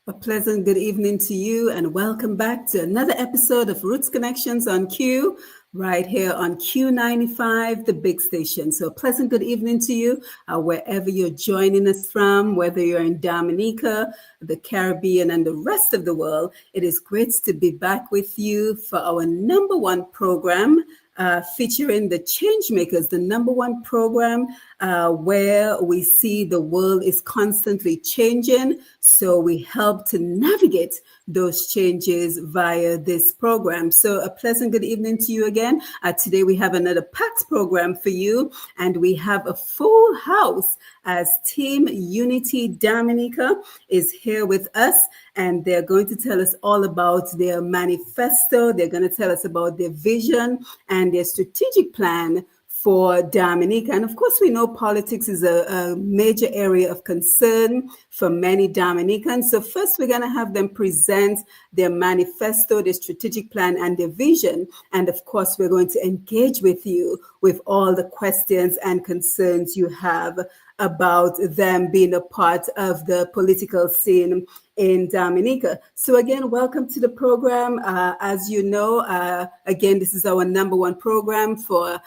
A pleasant good evening to you, and welcome back to another episode of Roots Connections on Q, right here on Q95, the big station. So, a pleasant good evening to you, wherever you're joining us from, whether you're in Dominica, the Caribbean, and the rest of the world. It is great to be back with you for our number one program. Featuring the Changemakers, the number one program where we see the world is constantly changing. So we help to navigate those changes via this program. So a pleasant good evening to you again. Today we have another packed program for you, and we have a full house as Team Unity Dominica is here with us, and they're going to tell us all about their manifesto. They're going to tell us about their vision and their strategic plan for Dominica. And of course, we know politics is a major area of concern for many Dominicans. So first, we're going to have them present their manifesto, their strategic plan, and their vision. And of course, we're going to engage with you with all the questions and concerns you have about them being a part of the political scene in Dominica. So again, welcome to the program. As you know, again, this is our number one program for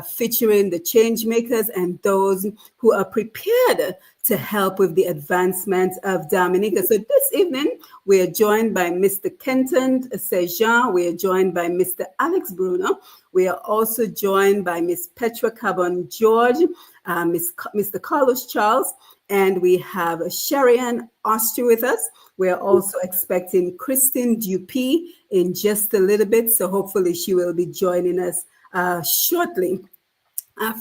featuring the change makers and those who are prepared to help with the advancement of Dominica. So this evening, we are joined by Mr. Kenton Sejean. We are joined by Mr. Alex Bruno. We are also joined by Ms. Petra Cabon George, Mr. Carlos Charles, and we have Sherian Austri with us. We are also expecting Christine Dupuy in just a little bit, so hopefully she will be joining us shortly.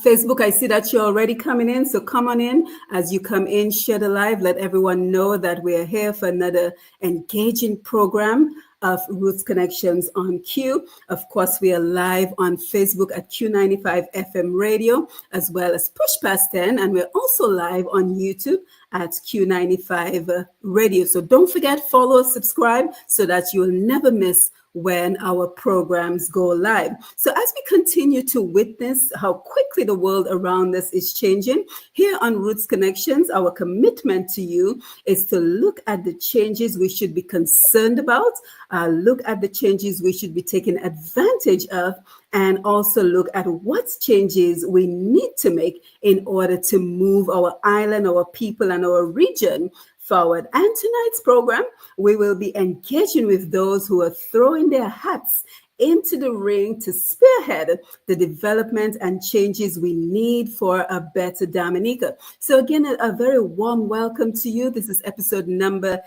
Facebook, I see that you're already coming in, so come on in. As you come in, share the live, let everyone know that we are here for another engaging program of Roots Connections on Q. Of course, we are live on Facebook at Q95 FM Radio, as well as Push Past 10, and we're also live on YouTube at Q95 Radio. So don't forget, follow, subscribe, so that you'll never miss when our programs go live. So as we continue to witness how quickly the world around us is changing, here on Roots Connections, our commitment to you is to look at the changes we should be concerned about, look at the changes we should be taking advantage of, and also look at what changes we need to make in order to move our island, our people, and our region forward. And tonight's program, we will be engaging with those who are throwing their hats into the ring to spearhead the development and changes we need for a better Dominica. So again, a very warm welcome to you. This is episode number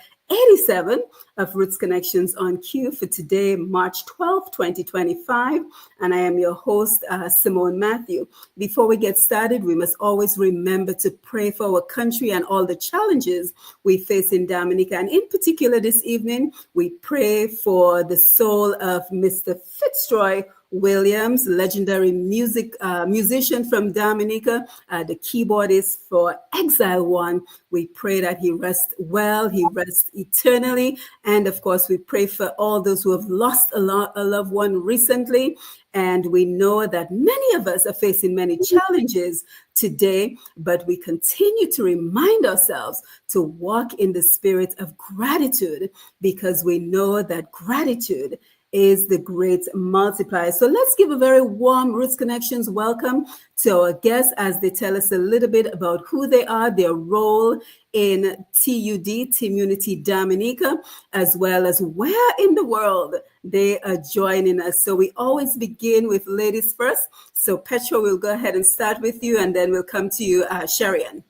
87 of Roots Connections on Q for today, March 12th, 2025. And I am your host, Simone Matthew. Before we get started, we must always remember to pray for our country and all the challenges we face in Dominica. And in particular, this evening, we pray for the soul of Mr. Fitzroy Williams, legendary musician from Dominica, the keyboardist for Exile One. We pray that he rests well, he rests eternally. And of course, we pray for all those who have lost a loved one recently. And we know that many of us are facing many challenges today, but we continue to remind ourselves to walk in the spirit of gratitude, because we know that gratitude is the great multiplier. So let's give a very warm Roots Connections welcome to our guests as they tell us a little bit about who they are, their role in TUD, Team Unity Dominica, as well as where in the world they are joining us. So we always begin with ladies first. So Petra, we'll go ahead and start with you, and then we'll come to you, Sherian.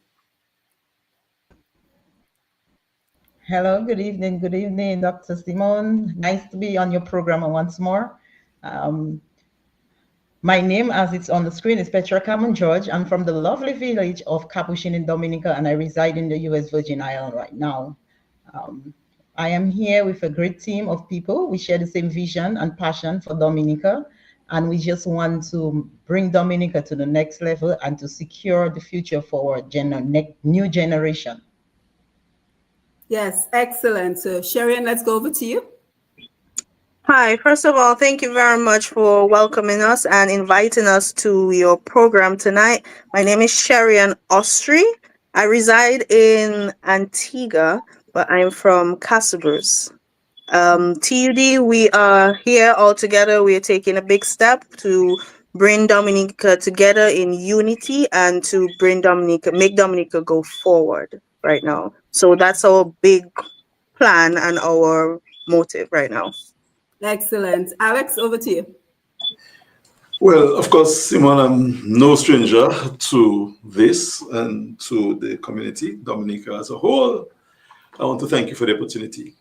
Hello, good evening, Dr. Simone. Nice to be on your program once more. My name, as it's on the screen, is Petra Cabon George. I'm from the lovely village of Capuchin in Dominica, and I reside in the U.S. Virgin Islands right now. I am here with a great team of people. We share the same vision and passion for Dominica, and we just want to bring Dominica to the next level and to secure the future for our new generation. Yes, excellent. So Sherian, let's go over to you. Hi, first of all, thank you very much for welcoming us and inviting us to your program tonight. My name is Sherian Austri. I reside in Antigua, but I'm from Castlebrus. TUD, we are here all together. We are taking a big step to bring Dominica together in unity and to bring Dominica, make Dominica go forward right now. So that's our big plan and our motive right now. Excellent. Alex, over to you. Well, of course, Simon, I'm no stranger to this and to the community, Dominica as a whole. I want to thank you for the opportunity,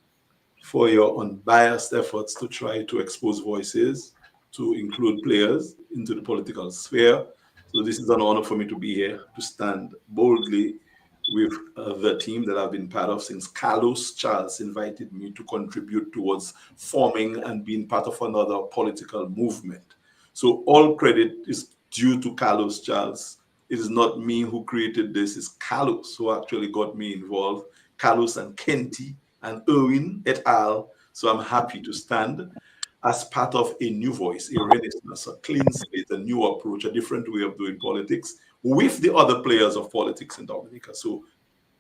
for your unbiased efforts to try to expose voices, to include players into the political sphere. So this is an honor for me to be here, to stand boldly with the team that I've been part of since Carlos Charles invited me to contribute towards forming and being part of another political movement. So all credit is due to Carlos Charles. It is not me who created this, it's Carlos who actually got me involved. Carlos and Kenty and Erwin et al. So I'm happy to stand as part of a new voice, a renaissance, a clean slate, a new approach, a different way of doing politics with the other players of politics in Dominica. So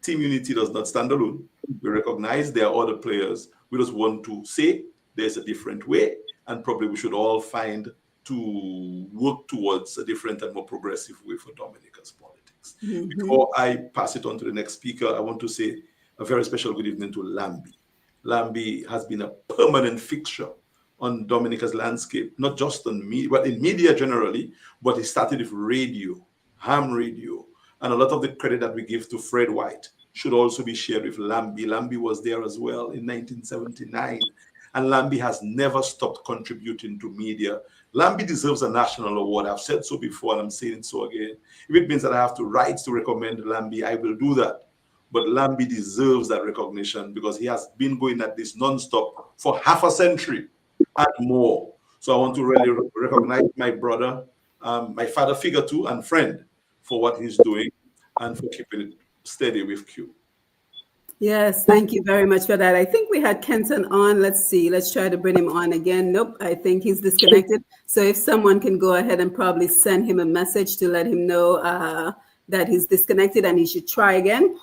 Team Unity does not stand alone. We recognize there are other players. We just want to say there's a different way, and probably we should all find to work towards a different and more progressive way for Dominica's politics. Before I pass it on to the next speaker, I want to say a very special good evening to Lambi. Lambi has been a permanent fixture on Dominica's landscape, not just on media, but in media generally, but he started with radio, ham radio, and a lot of the credit that we give to Fred White should also be shared with Lambi. Lambi was there as well in 1979, and Lambi has never stopped contributing to media. Lambi deserves a national award. I've said so before, and I'm saying so again. If it means that I have to write to recommend Lambi, I will do that. But Lambi deserves that recognition because he has been going at this nonstop for half a century and more. So I want to really recognize my brother, my father figure too, and friend for what he's doing and for keeping it steady with Q. Yes, thank you very much for that. I think we had Kenton on. Let's see. Let's try to bring him on again. Nope, I think he's disconnected. So if someone can go ahead and probably send him a message to let him know that he's disconnected and he should try again.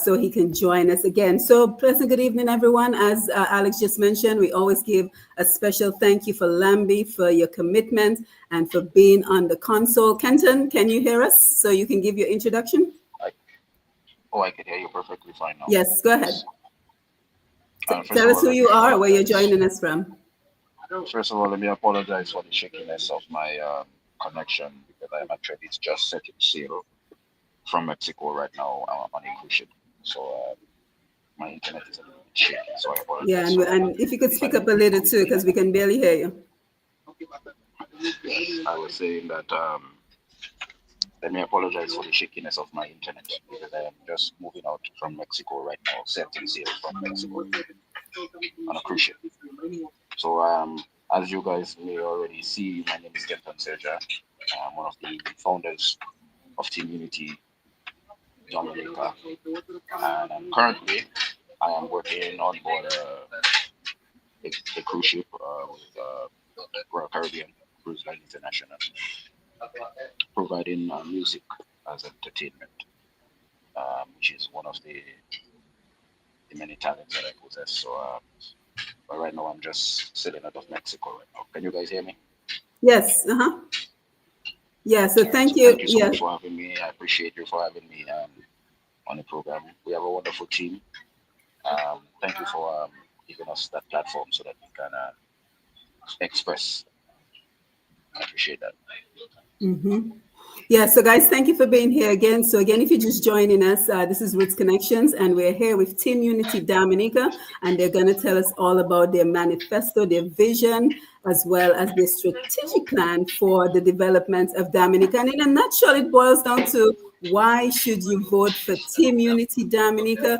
So he can join us again. So pleasant good evening, everyone. As Alex just mentioned, we always give a special thank you for Lambi for your commitment and for being on the console. Kenton, can you hear us so you can give your introduction? I can hear you perfectly fine now. Yes, go ahead. Tell us who you are, where you're joining us from. First of all, let me apologize for the shakiness of my connection because I am actually just setting sail from Mexico right now on a cruise ship. So my internet is a little bit shaky, so I apologize. Yeah, and if you could speak up a little too, because we can barely hear you. I was saying that let me apologize for the shakiness of my internet because I am just moving out from Mexico right now, setting sail from Mexico on a cruise ship. So as you guys may already see, my name is Kenton Serja. I'm one of the founders of Team Unity Dominica, and currently I am working on board a cruise ship with Royal Caribbean Cruise Line International, providing music as entertainment, which is one of the many talents that I possess. So, but right now I'm just sitting out of Mexico right now. Can you guys hear me? Yes. Yeah. So thank you. Thank you so much for having me. I appreciate you for having me on the program. We have a wonderful team. Thank you for giving us that platform so that we can express. I appreciate that. Yeah, so guys, thank you for being here again. So again, if you're just joining us, this is Roots Connections, and we're here with Team Unity Dominica, and they're going to tell us all about their manifesto, their vision, as well as their strategic plan for the development of Dominica. And in a nutshell, it boils down to why should you vote for Team Unity Dominica,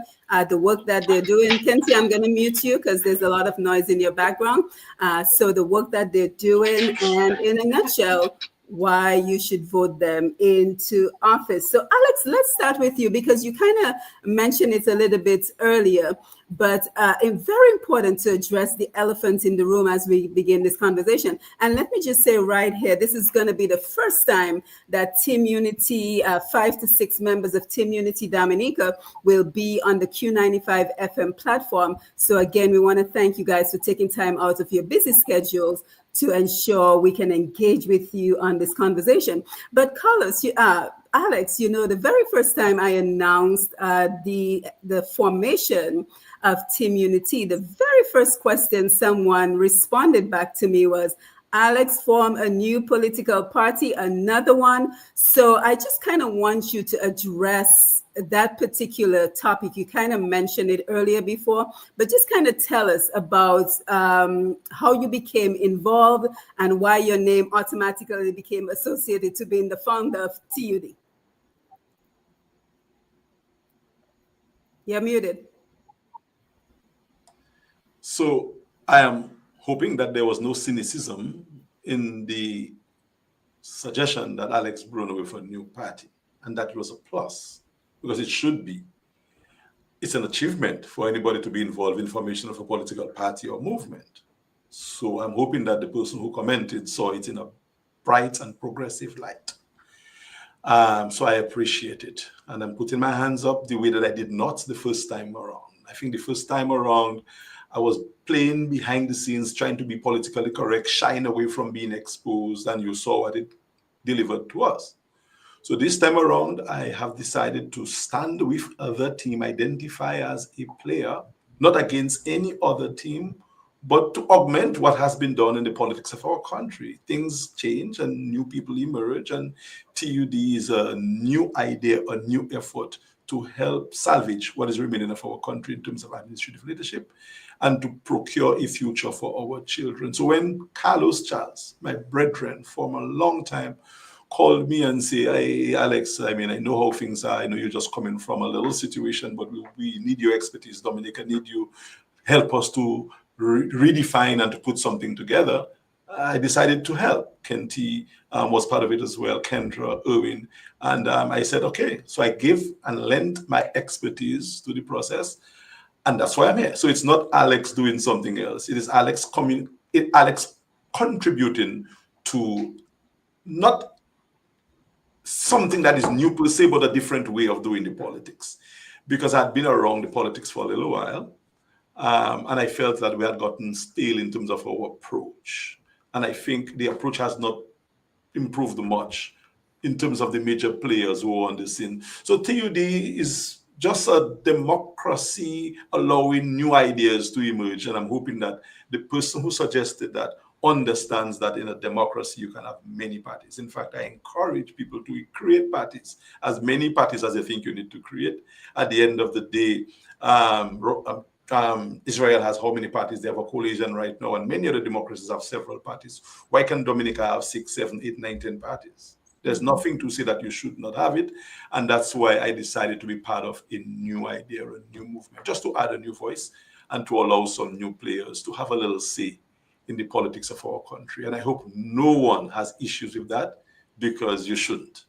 the work that they're doing. Kenty, I'm going to mute you because there's a lot of noise in your background. So the work that they're doing, and in a nutshell, why you should vote them into office. So Alex, let's start with you because you kind of mentioned it a little bit earlier. but it's very important to address the elephant in the room as we begin this conversation. And let me just say right here, this is going to be the first time that Team Unity, 5 to 6 members of Team Unity Dominica will be on the Q95 FM platform. So again, we want to thank you guys for taking time out of your busy schedules to ensure we can engage with you on this conversation. But Carlos, Alex, the very first time I announced the formation of Team Unity, the very first question someone responded back to me was, Alex, form a new political party, another one. So I just kind of want you to address that particular topic. You kind of mentioned it earlier before, but just kind of tell us about how you became involved and why your name automatically became associated to being the founder of TUD. You're muted. So I am hoping that there was no cynicism in the suggestion that Alex Bruno with a new party, and that was a plus, because it should be. It's an achievement for anybody to be involved in formation of a political party or movement. So I'm hoping that the person who commented saw it in a bright and progressive light. So I appreciate it. And I'm putting my hands up the way that I did not the first time around. I think the first time around, I was playing behind the scenes, trying to be politically correct, shying away from being exposed, and you saw what it delivered to us. So this time around, I have decided to stand with other team, identify as a player, not against any other team, but to augment what has been done in the politics of our country. Things change and new people emerge, and TUD is a new idea, a new effort to help salvage what is remaining of our country in terms of administrative leadership and to procure a future for our children. So when Carlos Charles, my brethren from a long time, called me and say, hey, Alex, I know how things are. I know you're just coming from a little situation, but we need your expertise, Dominica, need you help us to redefine and to put something together. I decided to help. Kenty was part of it as well, Kendra, Irwin. And I said, okay. So I give and lend my expertise to the process. And that's why I'm here. So it's not Alex doing something else. It is Alex contributing to not something that is new per se, but a different way of doing the politics. Because I'd been around the politics for a little while. And I felt that we had gotten stale in terms of our approach. And I think the approach has not improved much in terms of the major players who are on the scene. So TUD is just a democracy allowing new ideas to emerge. And I'm hoping that the person who suggested that understands that in a democracy, you can have many parties. In fact, I encourage people to create parties, as many parties as they think you need to create. At the end of the day, Israel has how many parties? They have a coalition right now, and many other democracies have several parties. Why can Dominica have 6, 7, 8, 9, 10 parties? There's nothing to say that you should not have it. And that's why I decided to be part of a new idea, a new movement, just to add a new voice and to allow some new players to have a little say in the politics of our country. And I hope no one has issues with that, because you shouldn't.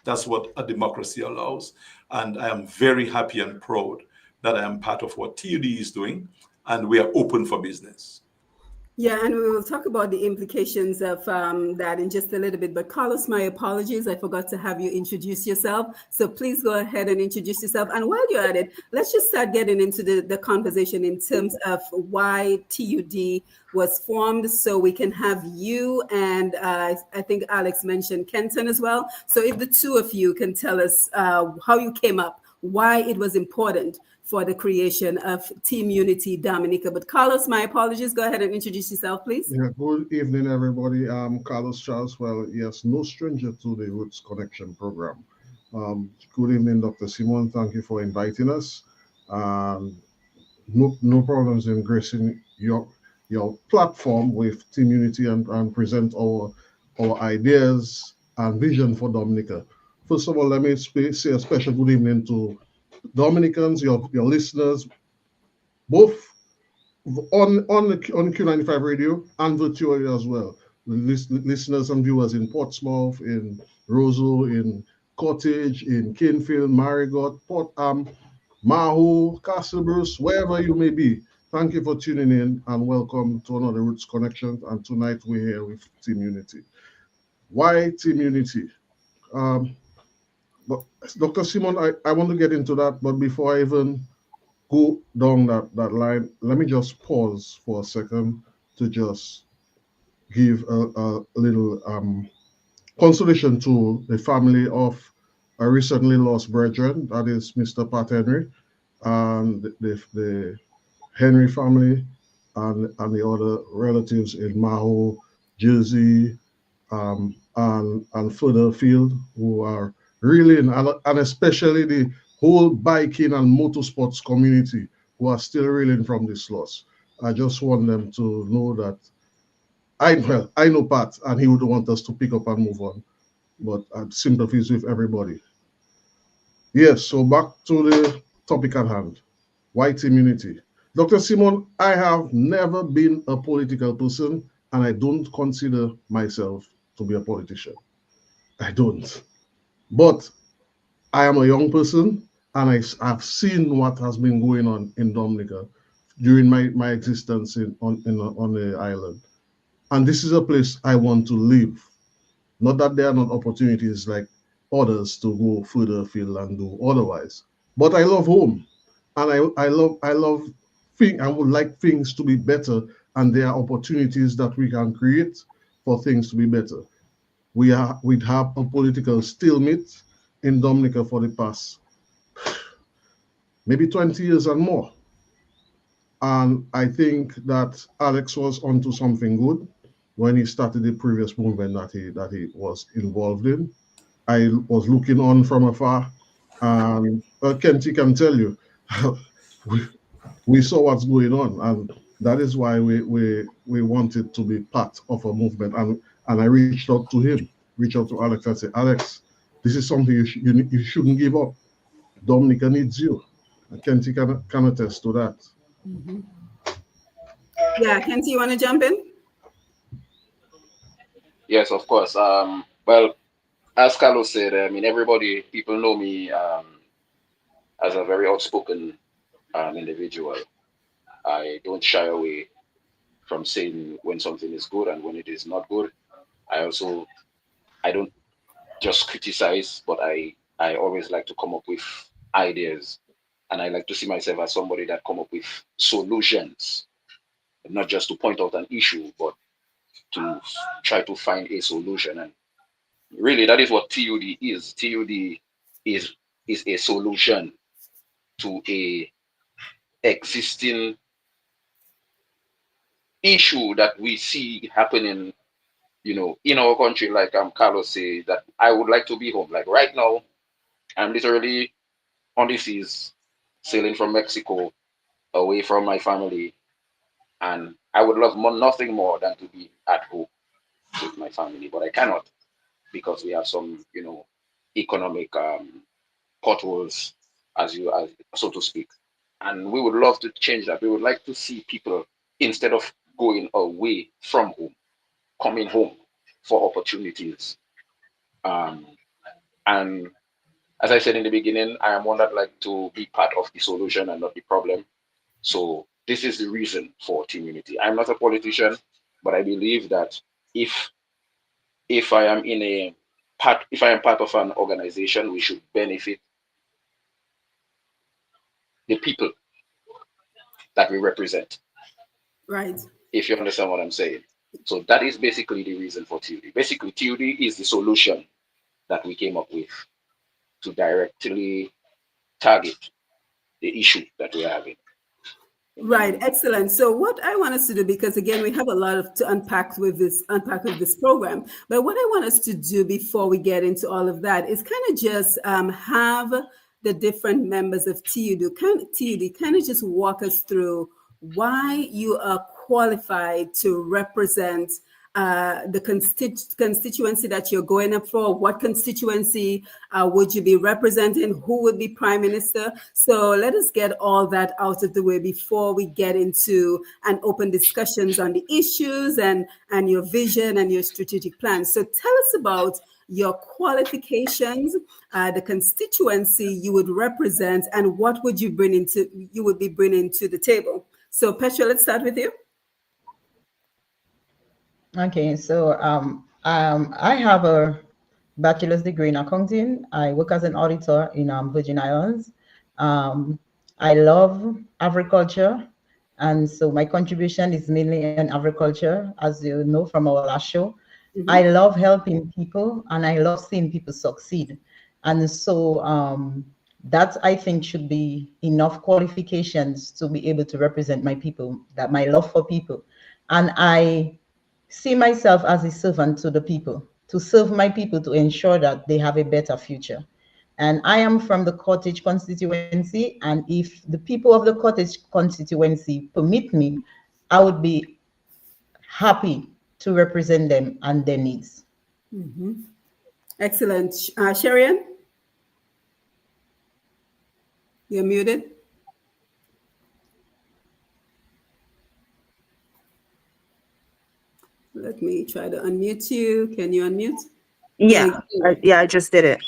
That's what a democracy allows. And I am very happy and proud that I am part of what TUD is doing, and we are open for business. Yeah, and we will talk about the implications of that in just a little bit. But Carlos, my apologies, I forgot to have you introduce yourself. So please go ahead and introduce yourself. And while you're at it, let's just start getting into the conversation in terms of why TUD was formed, so we can have you and I think Alex mentioned Kenton as well. So if the two of you can tell us how you came up, why it was important for the creation of Team Unity Dominica. But Carlos, my apologies. Go ahead and introduce yourself, please. Yeah, good evening, everybody. I'm Carlos Charles. Well, yes, no stranger to the Roots Connection program. Good evening, Dr. Simon. Thank you for inviting us. No problems in gracing your platform with Team Unity and present our ideas and vision for Dominica. First of all, let me say a special good evening to Dominicans, your listeners, both on Q95 radio and virtually as well. Listeners and viewers in Portsmouth, in Rosal, in Cottage, in Canefield, Marigot, Mahu, Castle Bruce, wherever you may be. Thank you for tuning in and welcome to another Roots Connection. And tonight we're here with Team Unity. Why Team Unity? But Dr. Simon, I want to get into that, but before I even go down that line, let me just pause for a second to just give a little consolation to the family of a recently lost brethren, that is Mr. Pat Henry, and the Henry family, and the other relatives in Maho, Jersey, and further afield who are reeling, and especially the whole biking and motorsports community who are still reeling from this loss. I just want them to know that I know Pat, and he would want us to pick up and move on, but sympathies with everybody. Yes, so back to the topic at hand. White immunity. Dr. Simon, I have never been a political person, and I don't consider myself to be a politician. I don't. But I am a young person, and I've seen what has been going on in Dominica during my existence on the island. And this is a place I want to live. Not that there are not opportunities like others to go further afield and do otherwise. But I love home, and I love I would like things to be better, and there are opportunities that we can create for things to be better. We have a political stalemate in Dominica for the past maybe 20 years and more. And I think that Alex was onto something good when he started the previous movement that he was involved in. I was looking on from afar, and Kenty can tell you, we, we saw what's going on, and that is why we wanted to be part of a movement. And I reached out to him, reached out to Alex and said, Alex, this is something you shouldn't give up. Dominica needs you. And Kenty can attest to that. Mm-hmm. Yeah, Kenty, you want to jump in? Yes, of course. Well, as Carlos said, I mean, people know me as a very outspoken individual. I don't shy away from saying when something is good and when it is not good. I don't just criticize, but I always like to come up with ideas, and I like to see myself as somebody that come up with solutions, not just to point out an issue, but to try to find a solution. And really, that is what TUD is. TUD is a solution to a existing issue that we see happening, in our country. Like Carlos say that I would like to be home. Like right now, I'm literally on the seas, sailing from Mexico, away from my family, and I would love nothing more than to be at home with my family, but I cannot because we have some, economic potholes, as so to speak. And we would love to change that. We would like to see people, instead of going away from home, coming home for opportunities. Um, and as I said in the beginning, I am one that like to be part of the solution and not the problem. So this is the reason for Team Unity. I'm not a politician, but I believe that if if I am in a if I am part of an organization, we should benefit the people that we represent. Right. If you understand what I'm saying. So that is basically the reason for TUD. Basically, TUD is the solution that we came up with to directly target the issue that we're having. Right, excellent. So what I want us to do, because again, we have a lot of to unpack with this program, but what I want us to do before we get into all of that is kind of just have the different members of TUD kind of just walk us through why you are qualified to represent the constituency that you're going up for. What constituency would you be representing? Who would be prime minister? So let us get all that out of the way before we get into an open discussions on the issues and your vision and your strategic plan. So tell us about your qualifications, the constituency you would represent, and what would you be bringing to the table. So Petra, let's start with you. Okay, so I have a bachelor's degree in accounting. I work as an auditor in Virgin Islands. I love agriculture, and so my contribution is mainly in agriculture, as you know from our last show. I love helping people, and I love seeing people succeed. And so that, I think, should be enough qualifications to be able to represent my people, that my love for people. And I see myself as a servant to the people, to serve my people, to ensure that they have a better future. And I am from the Cottage constituency, and if the people of the Cottage constituency permit me, I would be happy to represent them and their needs. Excellent. Sherian, you're muted. Let me try to unmute you. Can you unmute? Yeah, I just did it.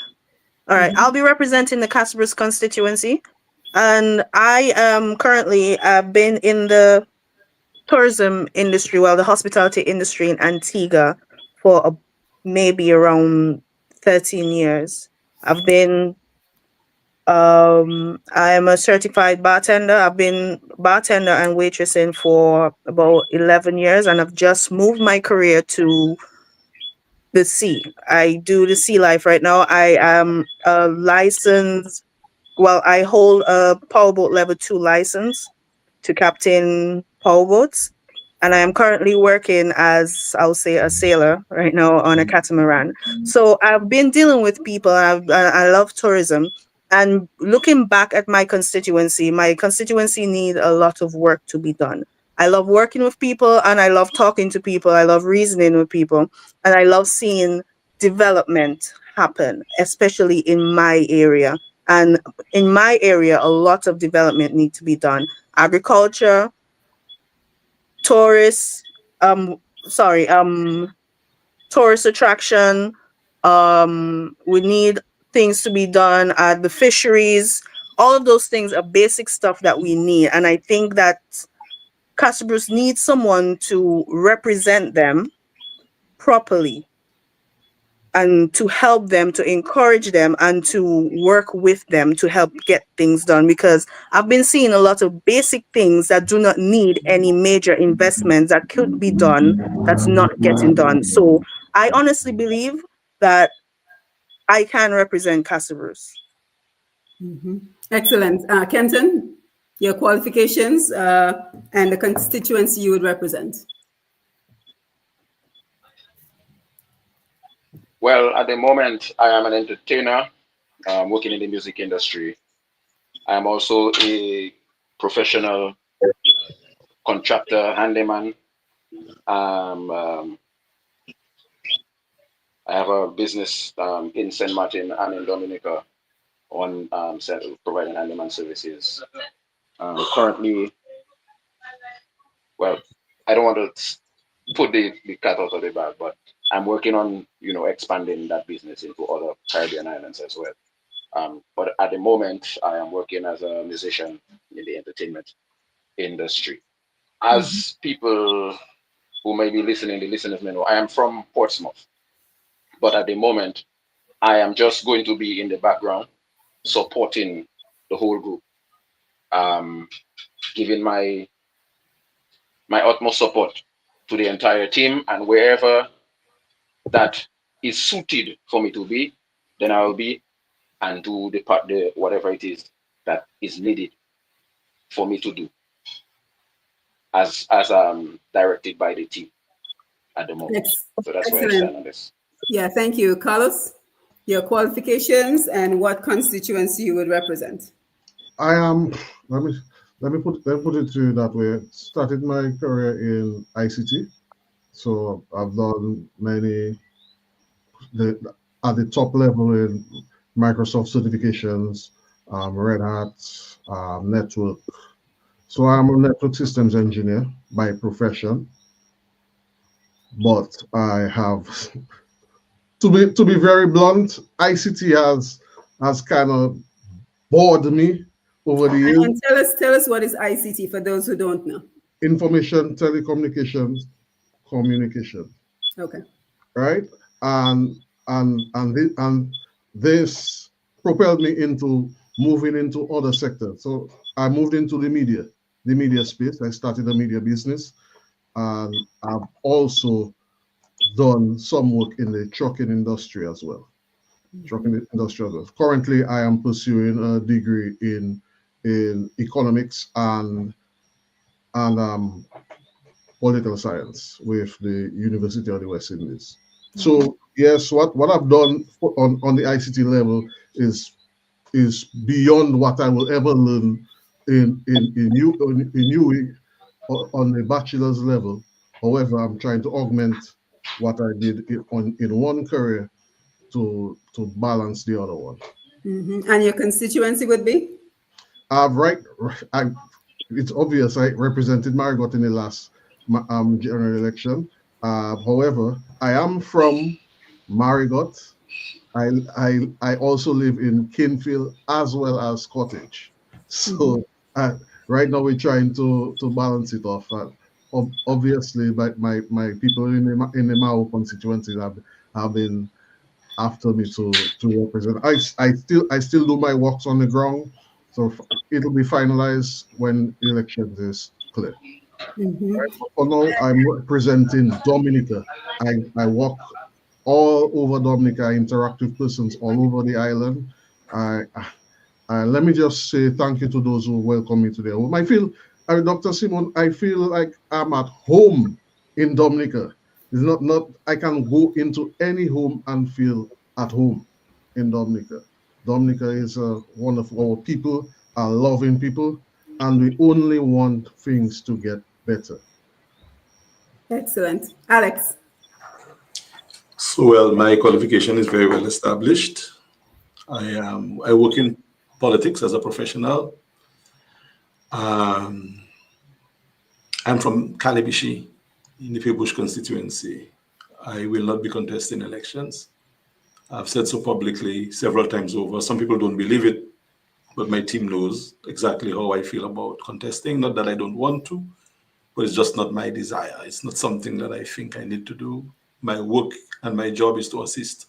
All right, I'll be representing the Casper's constituency, and I am currently been in the tourism industry, well, the hospitality industry in Antigua for maybe around 13 years. I've been I'm a certified bartender. I've been bartender and waitressing for about 11 years, and I've just moved my career to the sea. I do the sea life right now. I am a licensed, well, I hold a powerboat level 2 license to captain powerboats. And I am currently working as, I'll say, a sailor right now on a catamaran. So I've been dealing with people. I love tourism. And looking back at my constituency need a lot of work to be done. I love working with people, and I love talking to people. I love reasoning with people, and I love seeing development happen, especially in my area. And in my area, a lot of development needs to be done. Agriculture, tourists, tourist attraction. We need things to be done at the fisheries. All of those things are basic stuff that we need. And I think that customers need someone to represent them properly and to help them, to encourage them, and to work with them to help get things done. Because I've been seeing a lot of basic things that do not need any major investments that could be done that's not getting done. So I honestly believe that I can represent customers. Excellent. Kenton, your qualifications and the constituency you would represent. Well, at the moment, I am an entertainer working in the music industry. I am also a professional contractor, handyman. I have a business in St. Martin and in Dominica on providing handyman services. Currently, well, I don't want to put the cat out of the bag, but I'm working on, expanding that business into other Caribbean islands as well. But at the moment, I am working as a musician in the entertainment industry. As people who may be listening, the listeners may know, I am from Portsmouth. But at the moment, I am just going to be in the background, supporting the whole group, giving my utmost support to the entire team, and wherever that is suited for me to be, then I will be and do the whatever it is that is needed for me to do as directed by the team at the moment. So that's where I stand on this. Yeah, thank you. Carlos, your qualifications and what constituency you would represent. I am, let me put it to you that way. Started my career in ICT. So I've done many at the top level in Microsoft certifications, Red Hat, network. So I'm a network systems engineer by profession, but I have To be very blunt, ICT has kind of bored me over the years. And tell us what is ICT for those who don't know. Information, telecommunications, communication, Okay. right? And and this propelled me into moving into other sectors. So I moved into the media space. I started a media business, and I've also done some work in the trucking industry as well. Trucking industry as well. Currently, I am pursuing a degree in economics and political science with the University of the West Indies. So yes, what I've done on the ICT level is beyond what I will ever learn in UE on the bachelor's level. However, I'm trying to augment what I did in one career to balance the other one. And your constituency would be? Right, I it's obvious I represented Marigot in the last general election. However, I am from Marigot. I also live in Kinfield as well as Cottage. So right now we're trying to balance it off. Obviously, my people in the Mao constituency have been after me to represent. I still do my works on the ground, so it'll be finalized when the election is clear. For now, I'm representing Dominica. I work all over Dominica. I interact with persons all over the island. I, Let me just say thank you to those who welcome me today. I feel, Dr. Simon, I feel like I'm at home in Dominica. It's not I can go into any home and feel at home in Dominica. Dominica is one of our people, are loving people, and we only want things to get better. Excellent. Alex. So, well, my qualification is very well established. I work in politics as a professional. I'm from Calibishi in the Peebush constituency. I will not be contesting elections. I've said so publicly several times over. Some people don't believe it, but my team knows exactly how I feel about contesting. Not that I don't want to, but it's just not my desire. It's not something that I think I need to do. My work and my job is to assist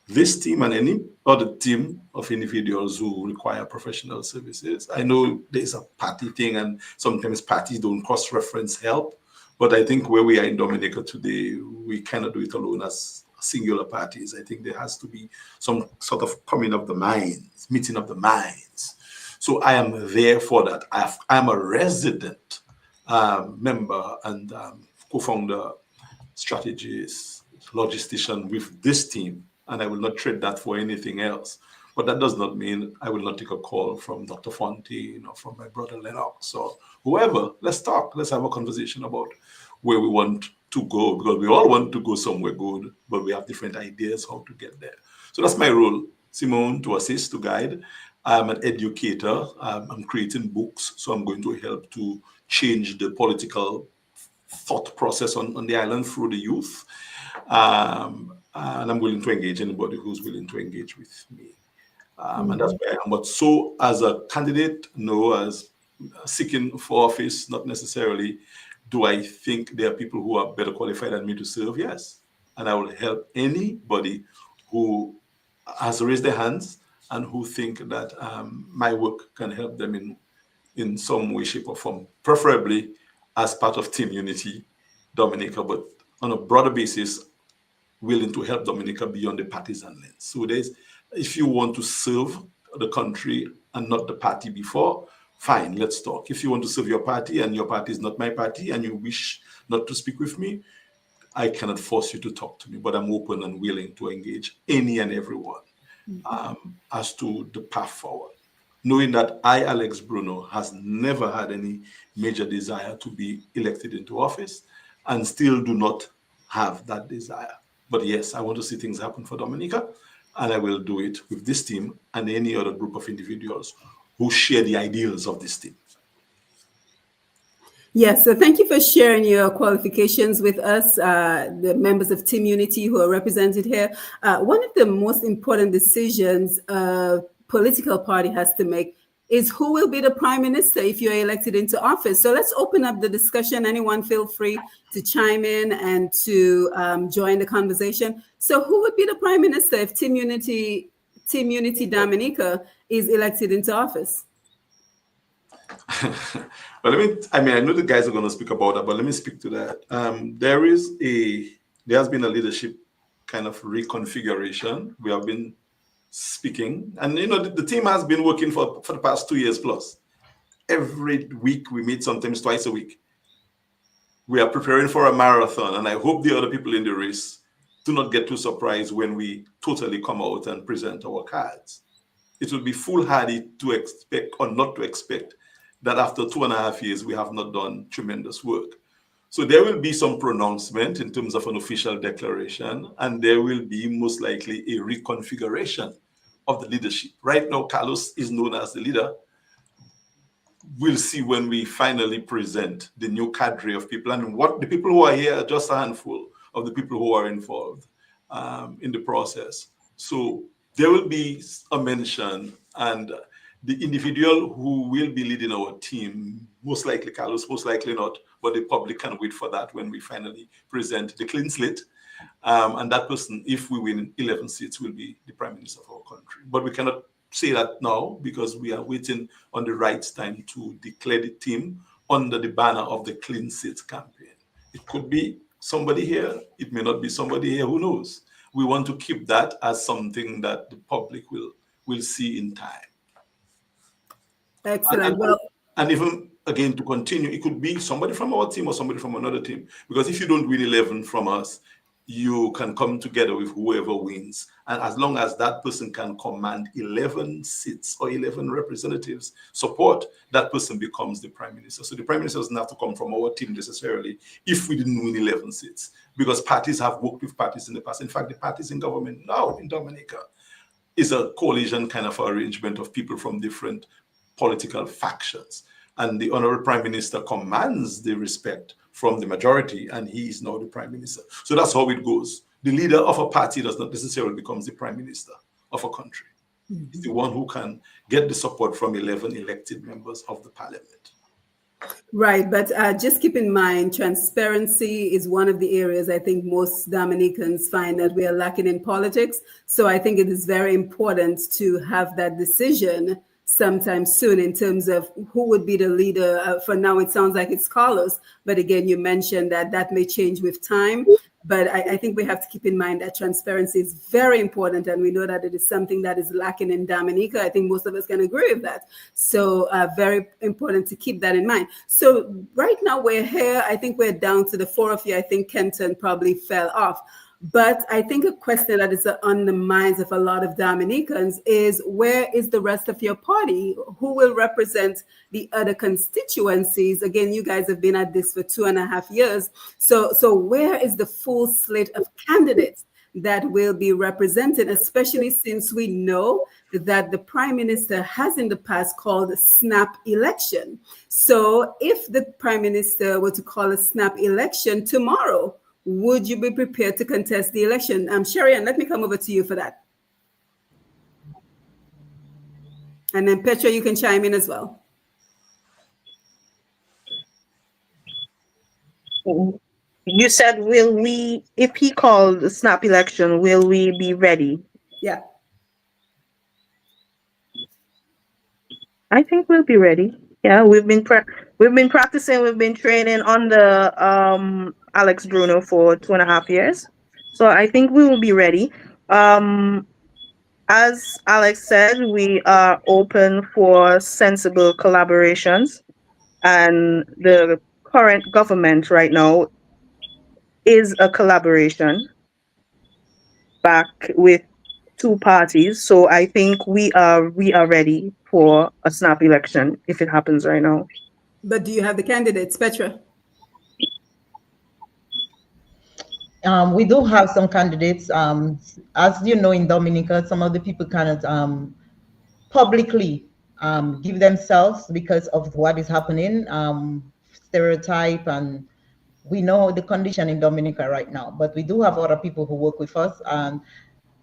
this team and any other team of individuals who require professional services. I know there's a party thing, and sometimes parties don't cross-reference help, but I think where we are in Dominica today, we cannot do it alone as singular parties. I think there has to be some sort of coming of the minds, meeting of the minds. So I am there for that. I'm a resident member and co-founder, strategist, logistician with this team, and I will not trade that for anything else. But that does not mean I will not take a call from Dr. Fontaine or from my brother Lennox or whoever. Let's talk. Let's have a conversation about where we want to go, because we all want to go somewhere good, but we have different ideas how to get there. So that's my role, Simone, to assist, to guide. I'm an educator. I'm creating books, so I'm going to help to change the political thought process on the island through the youth. And I'm willing to engage anybody who's willing to engage with me. And that's where I am. But so as a candidate, no, as seeking for office, not necessarily. Do I think there are people who are better qualified than me to serve? Yes. And I will help anybody who has raised their hands and who think that my work can help them in some way, shape, or form, preferably as part of Team Unity Dominica, but on a broader basis, willing to help Dominica beyond the partisan lens. So if you want to serve the country and not the party before, fine, let's talk. If you want to serve your party and your party is not my party and you wish not to speak with me, I cannot force you to talk to me, but I'm open and willing to engage any and everyone as to the path forward. Knowing that I, Alex Bruno, has never had any major desire to be elected into office and still do not have that desire. But yes, I want to see things happen for Dominica, and I will do it with this team and any other group of individuals who share the ideals of this team. Yes, so thank you for sharing your qualifications with us, the members of Team Unity who are represented here. One of the most important decisions a political party has to make is who will be the prime minister if you're elected into office. So let's open up the discussion. Anyone feel free to chime in and to join the conversation. So who would be the prime minister if Team Unity Dominica is elected into office? But I know the guys are going to speak about that, but let me speak to that. There has been a leadership kind of reconfiguration. We have been speaking, and the team has been working for the past 2 years plus. Every week we meet, sometimes twice a week. We are preparing for a marathon, and I hope the other people in the race do not get too surprised when we totally come out and present our cards. It will be foolhardy to expect or not to expect that after 2.5 years, we have not done tremendous work. So there will be some pronouncement in terms of an official declaration, and there will be most likely a reconfiguration of the leadership. Right now, Carlos is known as the leader. We'll see when we finally present the new cadre of people, and what the people who are here are just a handful of the people who are involved in the process. So there will be a mention, and the individual who will be leading our team, most likely Carlos, most likely not, but the public can wait for that when we finally present the clean slate. And that person, if we win 11 seats, will be the prime minister of our country. But we cannot say that now because we are waiting on the right time to declare the team under the banner of the clean slate campaign. It could be somebody here. It may not be somebody here. Who knows? We want to keep that as something that the public will see in time. Excellent. And even again, to continue, it could be somebody from our team or somebody from another team. Because if you don't win 11 from us, you can come together with whoever wins. And as long as that person can command 11 seats or 11 representatives support, that person becomes the prime minister. So the prime minister doesn't have to come from our team necessarily if we didn't win 11 seats, because parties have worked with parties in the past. In fact, the parties in government now in Dominica is a coalition kind of arrangement of people from different political factions. And the honorable prime minister commands the respect from the majority, and he is now the prime minister. So that's how it goes. The leader of a party does not necessarily become the prime minister of a country. Mm-hmm. It's the one who can get the support from 11 elected members of the parliament. Right, but just keep in mind, transparency is one of the areas I think most Dominicans find that we are lacking in politics. So I think it is very important to have that decision sometime soon in terms of who would be the leader. For now, it sounds like it's Carlos, but again, you mentioned that may change with time. But I think we have to keep in mind that transparency is very important, and we know that it is something that is lacking in Dominica. I think most of us can agree with that. So very important to keep that in mind. So right now we're here. I think we're down to the four of you. I think Kenton probably fell off. But I think a question that is on the minds of a lot of Dominicans is, where is the rest of your party? Who will represent the other constituencies? Again, you guys have been at this for 2.5 years. So where is the full slate of candidates that will be represented, especially since we know that the prime minister has in the past called a snap election? So if the prime minister were to call a snap election tomorrow, would you be prepared to contest the election? Sherry-Ann, let me come over to you for that. And then Petra, you can chime in as well. You said, will we, if he called the snap election, will we be ready? Yeah. I think we'll be ready. Yeah, we've been practicing, we've been training under Alex Bruno for 2.5 years. So I think we will be ready. As Alex said, we are open for sensible collaborations, and the current government right now is a collaboration back with two parties. So I think we are ready for a snap election if it happens right now. But do you have the candidates, Petra? We do have some candidates. As you know, in Dominica, some of the people cannot publicly give themselves because of what is happening. stereotype, and we know the condition in Dominica right now. But we do have other people who work with us, and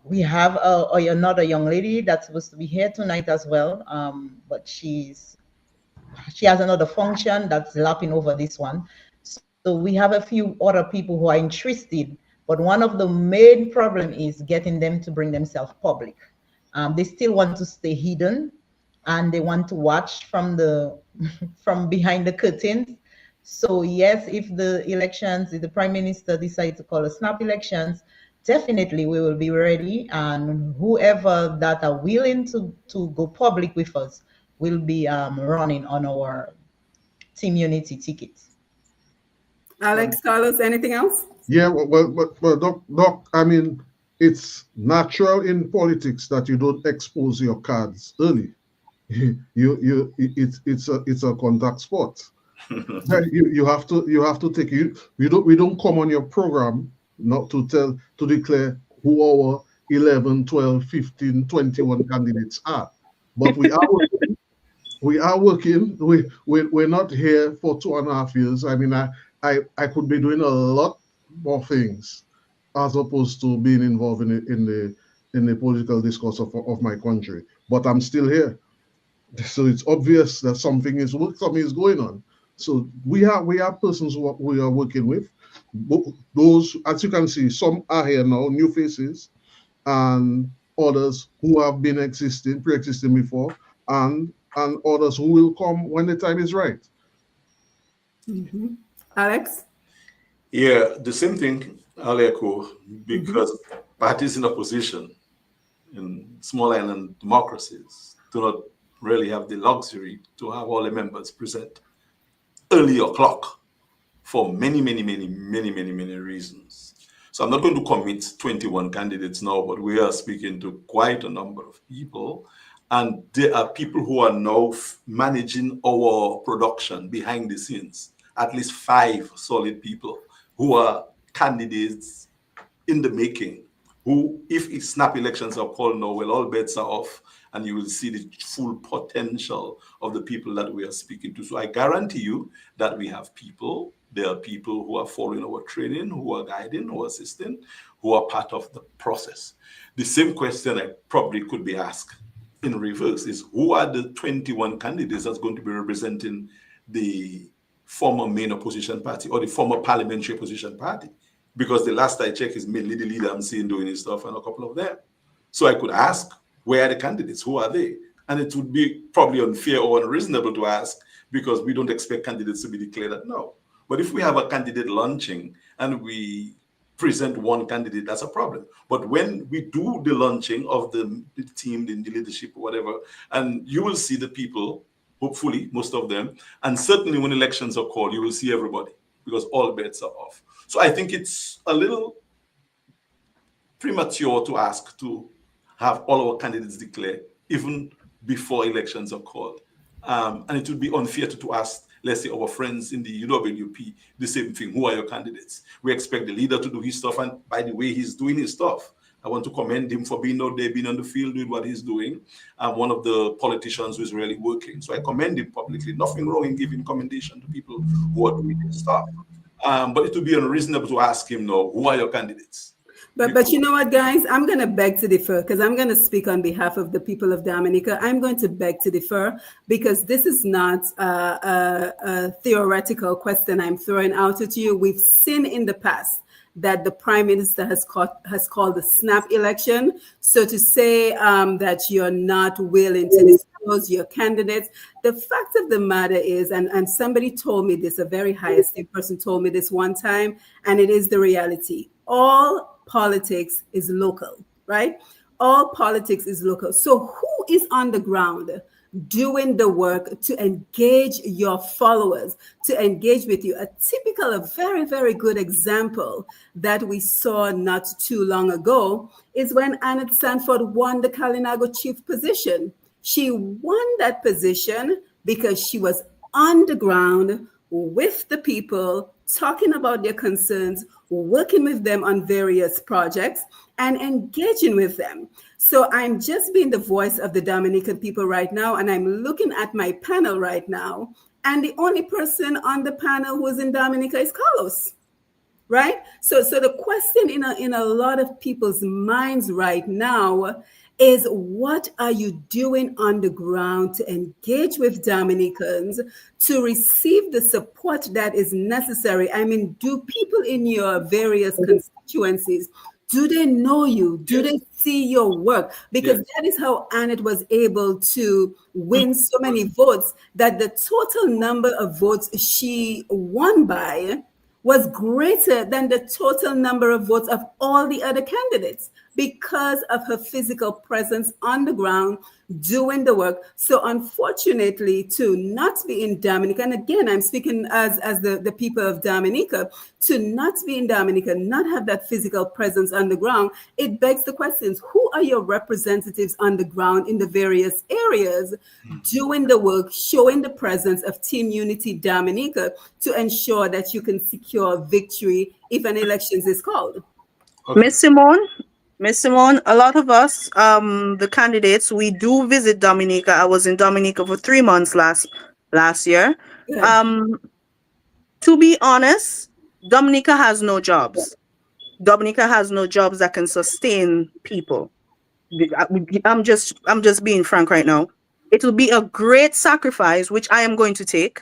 we have another young lady that's supposed to be here tonight as well, but she has another function that's lapping over this one. So we have a few other people who are interested, but one of the main problem is getting them to bring themselves public. They still want to stay hidden, and they want to watch from the from behind the curtains. So yes, if the prime minister decides to call a snap elections, definitely we will be ready, and whoever that are willing to go public with us will be running on our Team Unity tickets. Alex, Carlos, anything else? Yeah, well, Doc, I mean, it's natural in politics that you don't expose your cards early. It's a contact sport. You have to take you. We don't come on your program not to declare who our 11, 12, 15, 21 candidates are. But we are working. We're not here for 2.5 years. I mean, I could be doing a lot more things as opposed to being involved in the political discourse of my country. But I'm still here. So it's obvious that something is going on. So we have persons who we are working with. Those, as you can see, some are here now, new faces, and others who have been pre-existing before, and others who will come when the time is right. Mm-hmm. Alex? Yeah, the same thing, I'll echo, because parties in opposition in small island democracies do not really have the luxury to have all the members present early o'clock for many reasons. So I'm not going to commit 21 candidates now, but we are speaking to quite a number of people. And there are people who are now managing our production behind the scenes, at least 5 solid people who are candidates in the making, who, if snap elections are called now, well, all bets are off, and you will see the full potential of the people that we are speaking to. So I guarantee you that we have people. There are people who are following our training, who are guiding, who are assisting, who are part of the process. The same question I probably could be asked in reverse is, who are the 21 candidates that's going to be representing the former main opposition party or the former parliamentary opposition party? Because the last I checked is mainly the leader I'm seeing doing his stuff and a couple of them. So I could ask, where are the candidates? Who are they? And it would be probably unfair or unreasonable to ask, because we don't expect candidates to be declared at now. But if we have a candidate launching and we present one candidate, that's a problem. But when we do the launching of the team, the leadership, whatever, and you will see the people, hopefully, most of them, and certainly when elections are called, you will see everybody, because all bets are off. So I think it's a little premature to ask to have all our candidates declare even before elections are called. And it would be unfair to ask, let's say, our friends in the UWP the same thing. Who are your candidates? We expect the leader to do his stuff, and by the way he's doing his stuff, I want to commend him for being out there, being on the field, doing what he's doing. One of the politicians who is really working. So I commend him publicly. Nothing wrong in giving commendation to people who are doing their stuff. But it would be unreasonable to ask him now, who are your candidates? But you know what, guys? I'm going to beg to differ, because I'm going to speak on behalf of the people of Dominica. I'm going to beg to differ, because this is not a theoretical question I'm throwing out at you. We've seen in the past that the prime minister has called the snap election. So to say that you're not willing to disclose your candidates, the fact of the matter is, and somebody told me this, a very high esteemed person told me this one time, and it is the reality. All politics is local, right? All politics is local. So who is on the ground doing the work to engage your followers, to engage with you? A very, very good example that we saw not too long ago is when Annette Sanford won the Kalinago chief position. She won that position because she was on the ground with the people, talking about their concerns, working with them on various projects, and engaging with them. So I'm just being the voice of the Dominican people right now, and I'm looking at my panel right now, And the only person on the panel who is in Dominica is Carlos. Right? So the question in a lot of people's minds right now is, what are you doing on the ground to engage with Dominicans to receive the support that is necessary? I mean, do people in your various constituencies, do they know you? Do they see your work? Because that is how Annette was able to win so many votes, that the total number of votes she won by was greater than the total number of votes of all the other candidates, because of her physical presence on the ground doing the work. So unfortunately, to not be in Dominica, and again, I'm speaking as the people of Dominica, to not be in Dominica, not have that physical presence on the ground, it begs the questions: who are your representatives on the ground in the various areas doing the work, showing the presence of Team Unity Dominica to ensure that you can secure victory if an elections is called? Okay. Miss Simone, a lot of us, the candidates, we do visit Dominica. I was in Dominica for 3 months last year. Good. To be honest, Dominica has no jobs. Dominica has no jobs that can sustain people. I'm just being frank right now. It will be a great sacrifice, which I am going to take,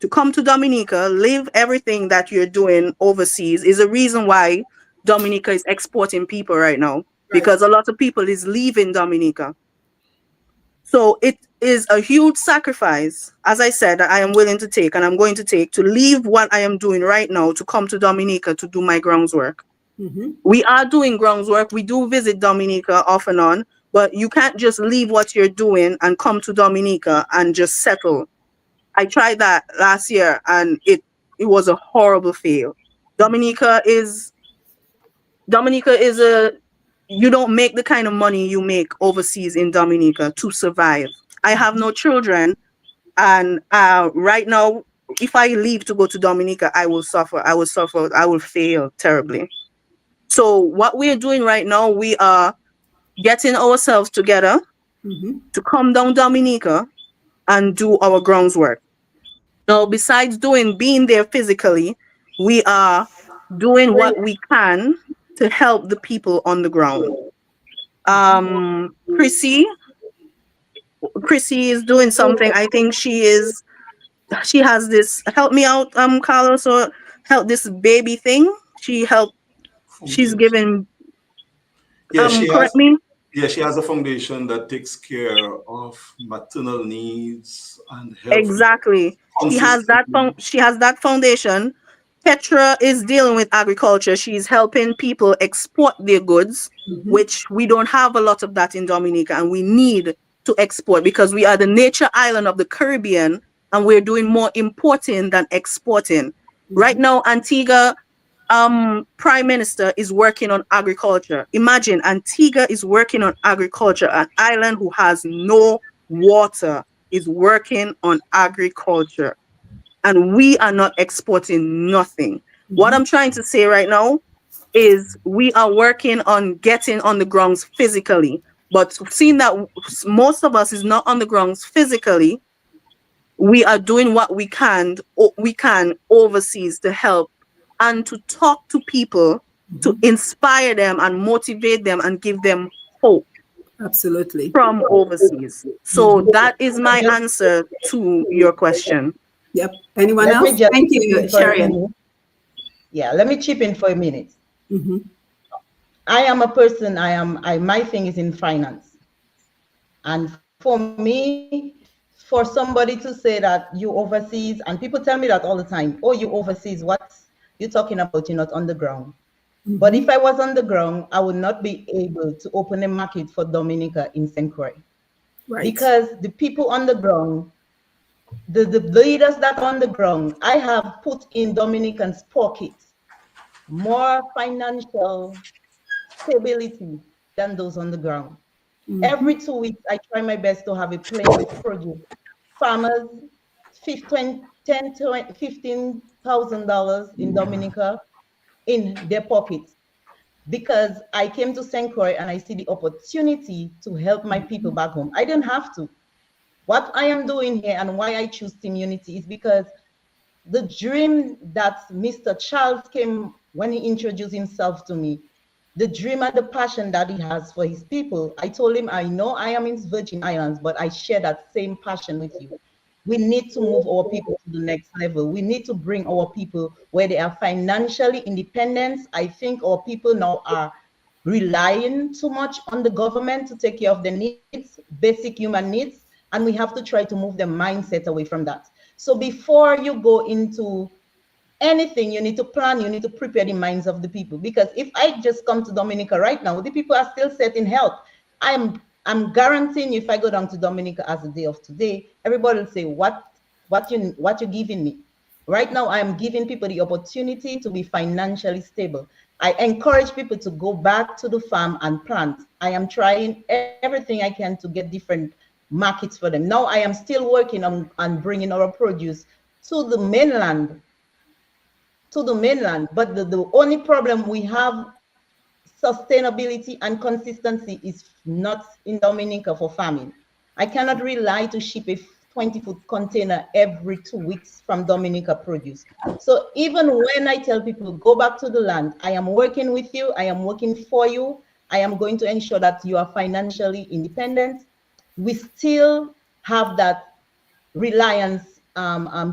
to come to Dominica, live everything that you're doing overseas. Is a reason why Dominica is exporting people right now, because a lot of people is leaving Dominica. So it is a huge sacrifice, as I said, that I am willing to take, and I'm going to take, to leave what I am doing right now to come to Dominica to do my groundwork. We are doing groundwork. We do visit Dominica off and on, but you can't just leave what you're doing and come to Dominica and just settle. I tried that last year and it was a horrible fail. Dominica is a, you don't make the kind of money you make overseas in Dominica to survive. I have no children, and right now, if I leave to go to Dominica, I will suffer. I will fail terribly. So what we are doing right now, we are getting ourselves together to come down Dominica and do our groundwork. Now, besides being there physically, we are doing what we can to help the people on the ground. Chrissy is doing something. I think she has this, help me out, Carlos, or help this baby thing. She's giving, Yeah, she has. correct me. Yeah, she has a foundation that takes care of maternal needs and health Exactly. consistently. She has that foundation. Petra is dealing with agriculture. She's helping people export their goods, which we don't have a lot of that in Dominica, and we need to export because we are the nature island of the Caribbean, and we're doing more importing than exporting. Right now, Antigua prime minister is working on agriculture. Imagine, Antigua is working on agriculture, an island who has no water is working on agriculture, and we are not exporting nothing. What I'm trying to say right now is we are working on getting on the grounds physically, but seeing that most of us is not on the grounds physically, we are doing what we can overseas to help and to talk to people, to inspire them and motivate them and give them hope. Absolutely. From overseas. So that is my answer to your question. Yep. Anyone Let me else? just Thank chip you, in for a Sharian. minute. Yeah, let me chip in for a minute. I am a person, my thing is in finance. And for me, for somebody to say that you overseas, and people tell me that all the time, oh, you overseas, what you're talking about, you're not on the ground. But if I was on the ground, I would not be able to open a market for Dominica in St. Croix. Right. Because the people on the ground, the leaders that are on the ground, I have put in Dominicans' pockets more financial stability than those on the ground. Every 2 weeks, I try my best to have a plane with produce. Farmers, $15,000 in Dominica in their pockets, because I came to St. Croix and I see the opportunity to help my people back home. I didn't have to. What I am doing here and why I choose Team Unity is because the dream that Mr. Charles came when he introduced himself to me, the dream and the passion that he has for his people. I told him, I know I am in Virgin Islands, but I share that same passion with you. We need to move our people to the next level. We need to bring our people where they are financially independent. I think our people now are relying too much on the government to take care of their needs, basic human needs, and we have to try to move their mindset away from that. So before you go into anything, you need to plan, you need to prepare the minds of the people. Because if I just come to Dominica right now, the people are still set in health. I'm guaranteeing if I go down to Dominica as a day of today, everybody will say, what you giving me? Right now, I'm giving people the opportunity to be financially stable. I encourage people to go back to the farm and plant. I am trying everything I can to get different markets for them. Now I am still working on bringing our produce to the mainland, but the only problem we have, sustainability and consistency, is not in Dominica for farming. I cannot rely to ship a 20-foot container every 2 weeks from Dominica produce. So even when I tell people go back to the land, I am working with you, I am working for you, I am going to ensure that you are financially independent. We still have that reliance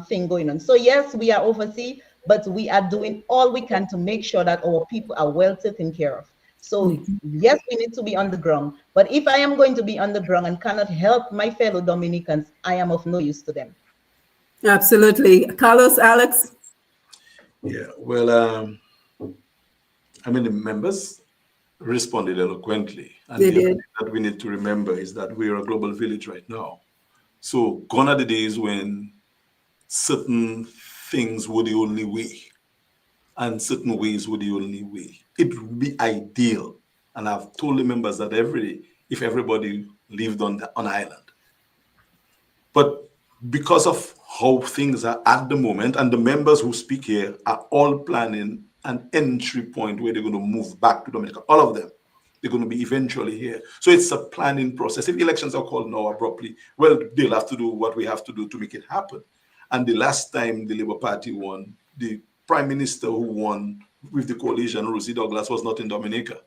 thing going on. So yes, we are overseas, but we are doing all we can to make sure that our people are well taken care of. So yes, we need to be on the ground. But if I am going to be on the ground and cannot help my fellow Dominicans, I am of no use to them. Absolutely. Carlos, Alex? Yeah, well, the members responded eloquently. And They the other did. thing that we need to remember is that we're a global village right now. So gone are the days when certain things were the only way and certain ways were the only way. It would be ideal, and I've told the members that every day, if everybody lived on an island. But because of how things are at the moment, and the members who speak here are all planning an entry point where they're going to move back to Dominica, all of them. They're going to be eventually here. So it's a planning process. If elections are called now abruptly, well, they'll have to do what we have to do to make it happen. And the last time the Labour Party won, the Prime Minister who won with the coalition, Rosie Douglas, was not in Dominica.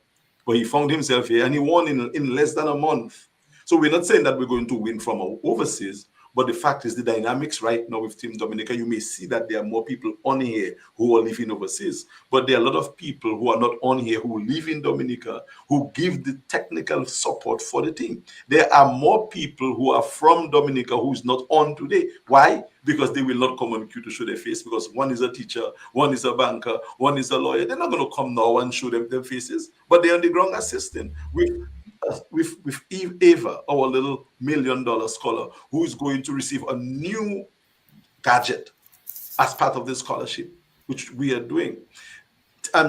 But he found himself here and he won in less than a month. So we're not saying that we're going to win from overseas, but the fact is the dynamics right now with Team Dominica, you may see that there are more people on here who are living overseas, but there are a lot of people who are not on here who live in Dominica, who give the technical support for the team. There are more people who are from Dominica who's not on today. Why? Because they will not come on Q to show their face, because one is a teacher, one is a banker, one is a lawyer. They're not going to come now and show them their faces, but they're on the ground assisting with Eva, our little $1 million scholar, who is going to receive a new gadget as part of this scholarship, which we are doing.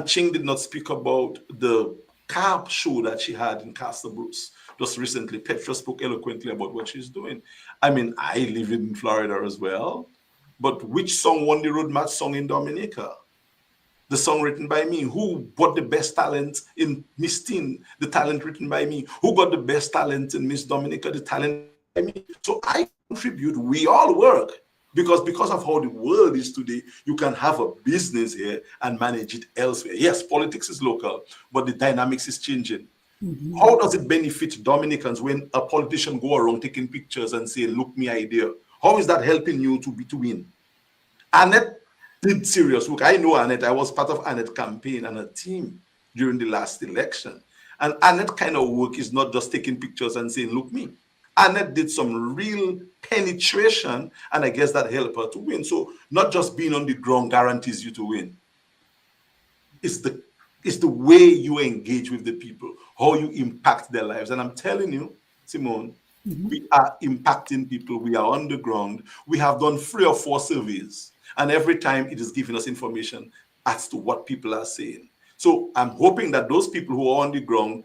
Ching did not speak about the carp show that she had in Castle Bruce just recently. Petra spoke eloquently about what she's doing. I live in Florida as well, but which song won the road match song in Dominica? The song written by me. Who got the best talent in Miss Teen? The talent written by me. Who got the best talent in Miss Dominica? The talent by me. So I contribute. We all work. Because of how the world is today, you can have a business here and manage it elsewhere. Yes, politics is local, but the dynamics is changing. Mm-hmm. How does it benefit Dominicans when a politician go around taking pictures and say, look, me idea? How is that helping you to win? Annette did serious work. I know Annette. I was part of Annette's campaign and a team during the last election. And Annette kind of work is not just taking pictures and saying, look me. Annette did some real penetration, and I guess that helped her to win. So not just being on the ground guarantees you to win. It's the way you engage with the people, how you impact their lives. And I'm telling you, Simone, we are impacting people. We are on the ground. We have done 3 or 4 surveys. And every time it is giving us information as to what people are saying. So I'm hoping that those people who are on the ground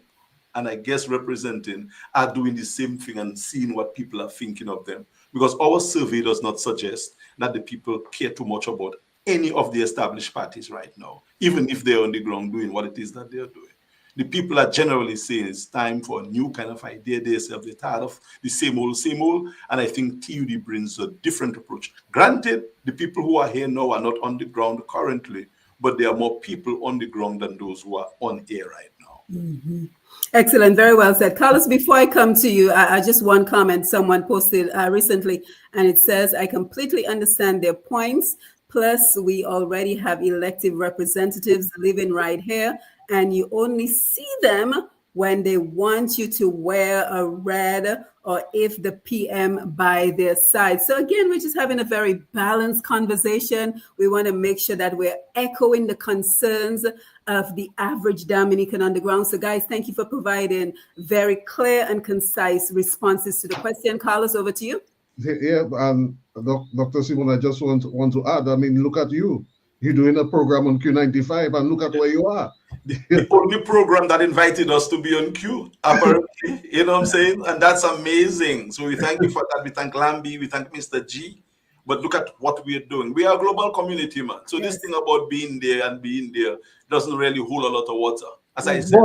and I guess representing are doing the same thing and seeing what people are thinking of them. Because our survey does not suggest that the people care too much about any of the established parties right now, even if they're on the ground doing what it is that they're doing. The people are generally saying it's time for a new kind of idea. They're tired of the same old, and I think TUD brings a different approach. Granted, the people who are here now are not on the ground currently, but there are more people on the ground than those who are on air right now. Mm-hmm. Excellent. Very well said. Carlos, before I come to you, I just one comment someone posted recently, and it says, I completely understand their points. Plus, we already have elected representatives living right here, and you only see them when they want you to wear a red or if the PM by their side. So again, we're just having a very balanced conversation. We want to make sure that we're echoing the concerns of the average Dominican on the ground. So guys, thank you for providing very clear and concise responses to the question. Carlos, over to you. Yeah, and Dr. Simon, I just want to add, I mean, look at you. You're doing a program on Q95 and look at where you are. The only program that invited us to be on Q, apparently, you know what I'm saying? And that's amazing. So we thank you for that. We thank Lambi, we thank Mr. G. But look at what we're doing. We are a global community, man. So this thing about being there and being there doesn't really hold a lot of water, as I said.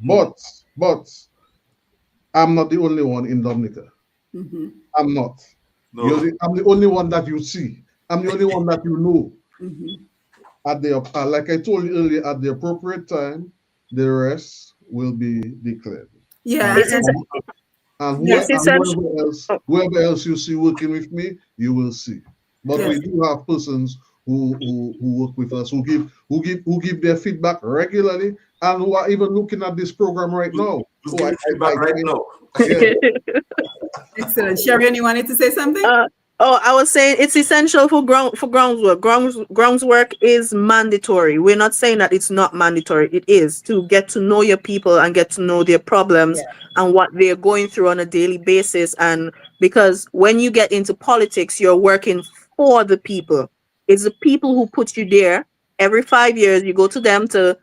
But I'm not the only one in Dominica. Mm-hmm. I'm not. No. I'm the only one that you see. I'm the only one that you know. Mm-hmm. At the like I told you earlier, at the appropriate time, the rest will be declared. Yeah, and whoever else you see working with me, you will see. But we do have persons who work with us, who give their feedback regularly, and who are even looking at this program right now. Feedback right now. Yeah. Excellent. Sharon, you wanted to say something? I was saying it's essential for groundwork. Groundwork is mandatory. We're not saying that it's not mandatory. It is to get to know your people and get to know their problems and what they're going through on a daily basis. And because when you get into politics, you're working for the people. It's the people who put you there. Every 5 years, you go to them to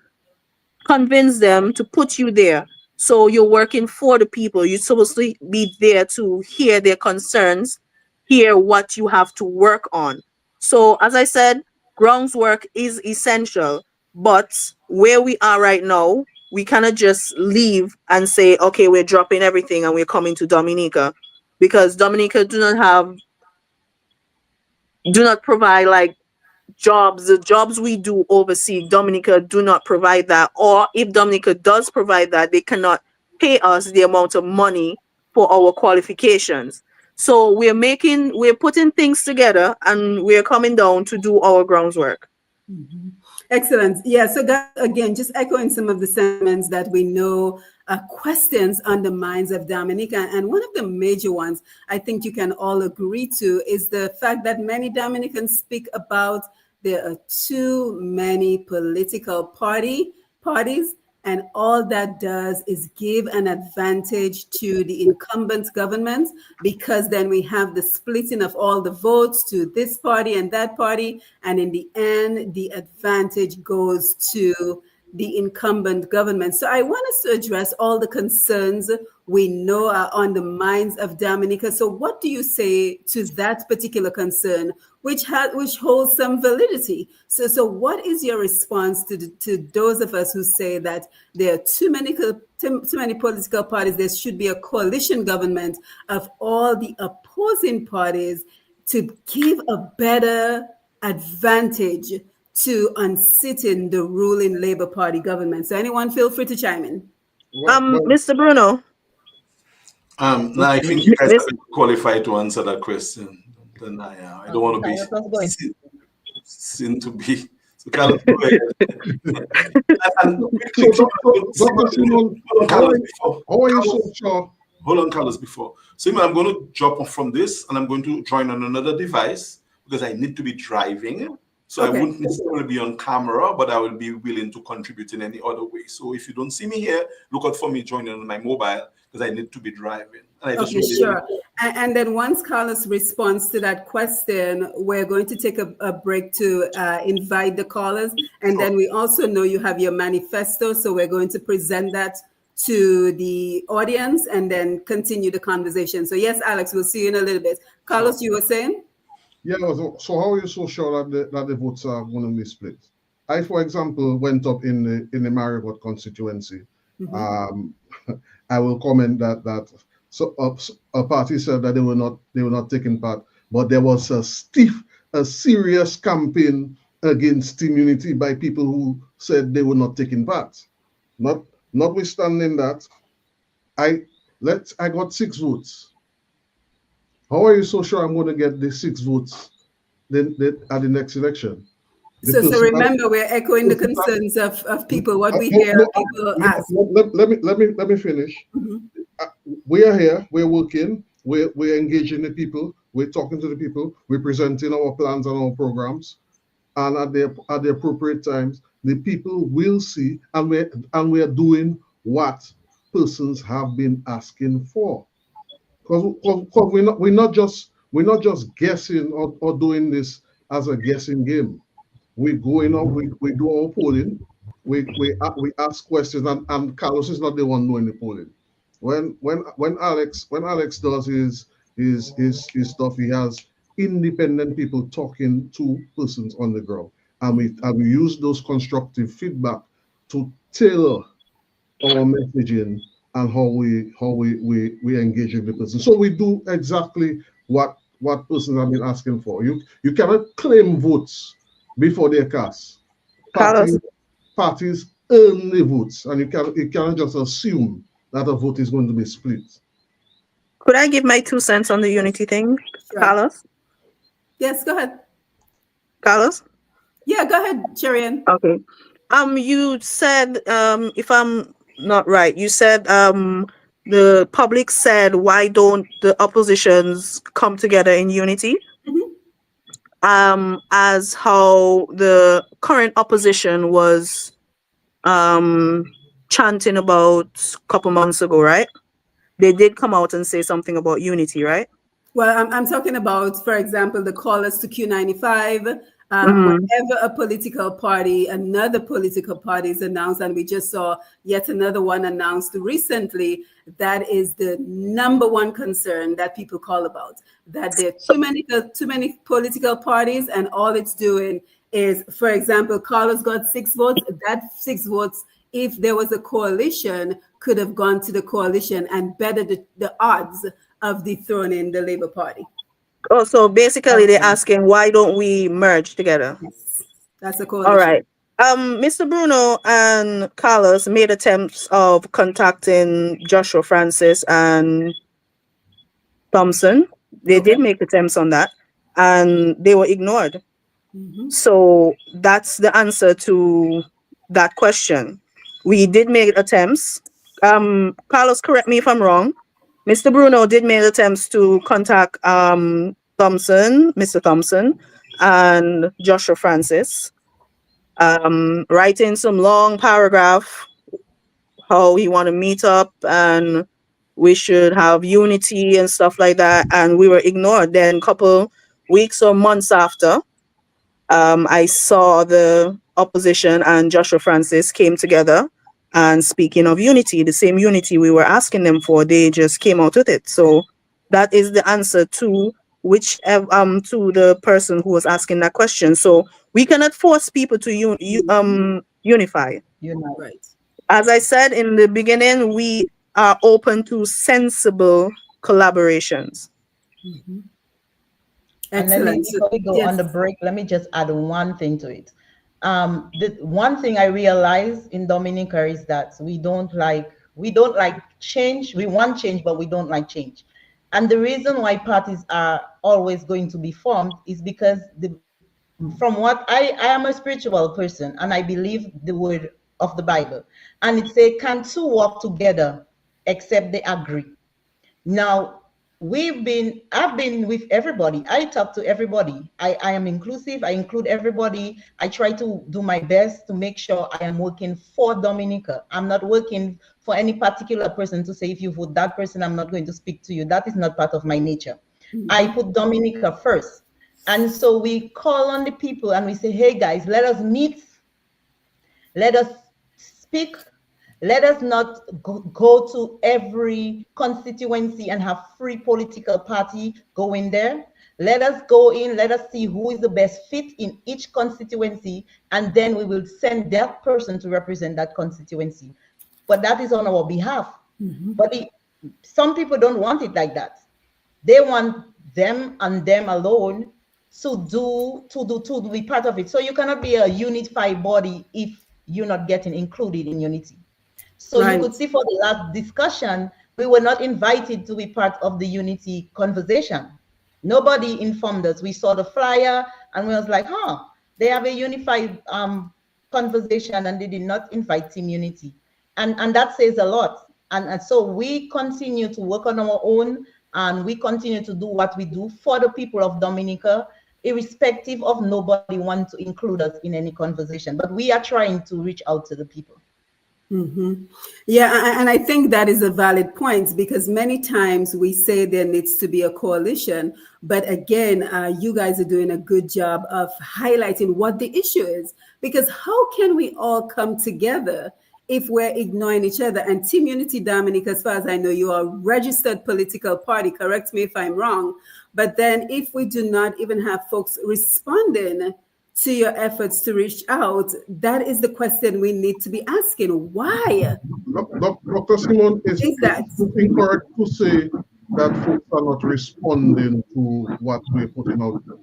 convince them to put you there. So you're working for the people. You're supposed to be there to hear their concerns, hear what you have to work on. So as I said, groundwork is essential, but where we are right now, we cannot just leave and say, okay, we're dropping everything and we're coming to Dominica, because Dominica do not provide like jobs. The jobs we do overseas, Dominica do not provide that. Or if Dominica does provide that, they cannot pay us the amount of money for our qualifications. So we're putting things together and we're coming down to do our groundwork. Mm-hmm. Excellent. Yeah. So guys, again, just echoing some of the sentiments that we know questions on the minds of Dominica. And one of the major ones I think you can all agree to is the fact that many Dominicans speak about there are too many political parties, and all that does is give an advantage to the incumbent government, because then we have the splitting of all the votes to this party and that party, and in the end, the advantage goes to the incumbent government. So I want us to address all the concerns we know are on the minds of Dominica. So what do you say to that particular concern, which holds some validity? So what is your response to those of us who say that there are too many political parties? There should be a coalition government of all the opposing parties to give a better advantage to unsitting the ruling Labour Party government. So anyone feel free to chime in. Mr. Bruno. No, I think you guys are qualified to answer that question than I am. I don't want to be seen to be. So Carlos, go ahead. Hold on, Carlos, before. So I'm going to drop off from this and I'm going to join on another device because I need to be driving. So I wouldn't necessarily be on camera, but I will be willing to contribute in any other way. So if you don't see me here, look out for me joining on my mobile because I need to be driving. Sure. And then once Carlos responds to that question, we're going to take a break to invite the callers. And then we also know you have your manifesto. So we're going to present that to the audience and then continue the conversation. So yes, Alex, we'll see you in a little bit. Carlos, you were saying? Yeah, so how are you so sure that the votes are going to be split? I, for example, went up in the Maribor constituency I will comment that so a party said that they were not taking part, but there was a serious campaign against Team Unity by people who said they were not taking part. Notwithstanding that, I got 6 votes. How are you so sure I'm going to get the 6 votes at the next election? So remember, we're echoing the concerns of people. What we hear people ask. Let me finish. We are here. We're working. We're engaging the people. We're talking to the people. We're presenting our plans and our programs, and at the appropriate times, the people will see, and we are doing what persons have been asking for. Because we're not just guessing or doing this as a guessing game. We go in, we do our polling, we ask questions, and Carlos is not the one doing the polling. When Alex does his stuff, he has independent people talking to persons on the ground, and we use those constructive feedback to tailor our messaging and how we engage with the person. So we do exactly what persons have been asking for. You cannot claim votes before they're cast. Parties earn the votes, and you cannot just assume that a vote is going to be split. Could I give my 2 cents on the unity thing, Sure. Carlos? Yes, go ahead. Carlos? Yeah, go ahead, Sherian. Okay. You said, if I'm not right, you said the public said, why don't the oppositions come together in unity? As how the current opposition was chanting about a couple months ago, right? They did come out and say something about unity, right? Well, I'm talking about, for example, the callers to Q95. Whenever a political party, another political party is announced, and we just saw yet another one announced recently, that is the number one concern that people call about, that there are too many political parties, and all it's doing is, for example, Carlos got 6 votes. That 6 votes, if there was a coalition, could have gone to the coalition and bettered the odds of dethroning the Labour Party. Oh, so basically they're asking, why don't we merge together? Yes, that's a coalition. All right. Mr. Bruno and Carlos made attempts of contacting Joshua Francis and Thompson. They did make attempts on that, and they were ignored. So that's the answer to that question. We did make attempts. Carlos, correct me if I'm wrong. Mr. Bruno did make attempts to contact Mr. Thompson and Joshua Francis, writing some long paragraph how he want to meet up and we should have unity and stuff like that, and we were ignored. Then a couple weeks or months after, I saw the opposition and Joshua Francis came together, and speaking of unity, the same unity we were asking them for, they just came out with it. So that is the answer to to the person who was asking that question. So we cannot force people to unify. Right. As I said in the beginning, we are open to sensible collaborations. And then before we go on the Yes. break, let me just add one thing to it. The one thing I realized in Dominica is that we don't like change. We want change, but we don't like change. And the reason why parties are always going to be formed is because from what I am a spiritual person, and I believe the word of the Bible, and it says, can 2 walk together except they agree? Now, I've been with everybody. I talk to everybody. I am inclusive. I include everybody. I try to do my best to make sure I am working for Dominica. I'm not working for any particular person to say, if you vote that person, I'm not going to speak to you. That is not part of my nature. I put Dominica first. And so we call on the people and we say, hey guys, let us meet. Let us speak. Let us not go to every constituency and have free political party go in there. Let us go in, let us see who is the best fit in each constituency, and then we will send that person to represent that constituency. but that is on our behalf. Mm-hmm. But some people don't want it like that. They want them and them alone to be part of it. So you cannot be a unified body if you're not getting included in unity. So Right. you could see for the last discussion, we were not invited to be part of the unity conversation. Nobody informed us. We saw the flyer and we was like, huh, they have a unified conversation and they did not invite Team Unity. And that says a lot. And so we continue to work on our own, and we continue to do what we do for the people of Dominica, irrespective of nobody wanting to include us in any conversation. But we are trying to reach out to the people. Mm-hmm. Yeah, and I think that is a valid point, because many times we say there needs to be a coalition, but again, you guys are doing a good job of highlighting what the issue is, because how can we all come together if we're ignoring each other? And Team Unity Dominica, as far as I know, you are a registered political party, correct me if I'm wrong, but then if we do not even have folks responding to your efforts to reach out, that is the question we need to be asking. Why Dr. Simon, is that? incorrect to say that folks are not responding to what we're putting out there,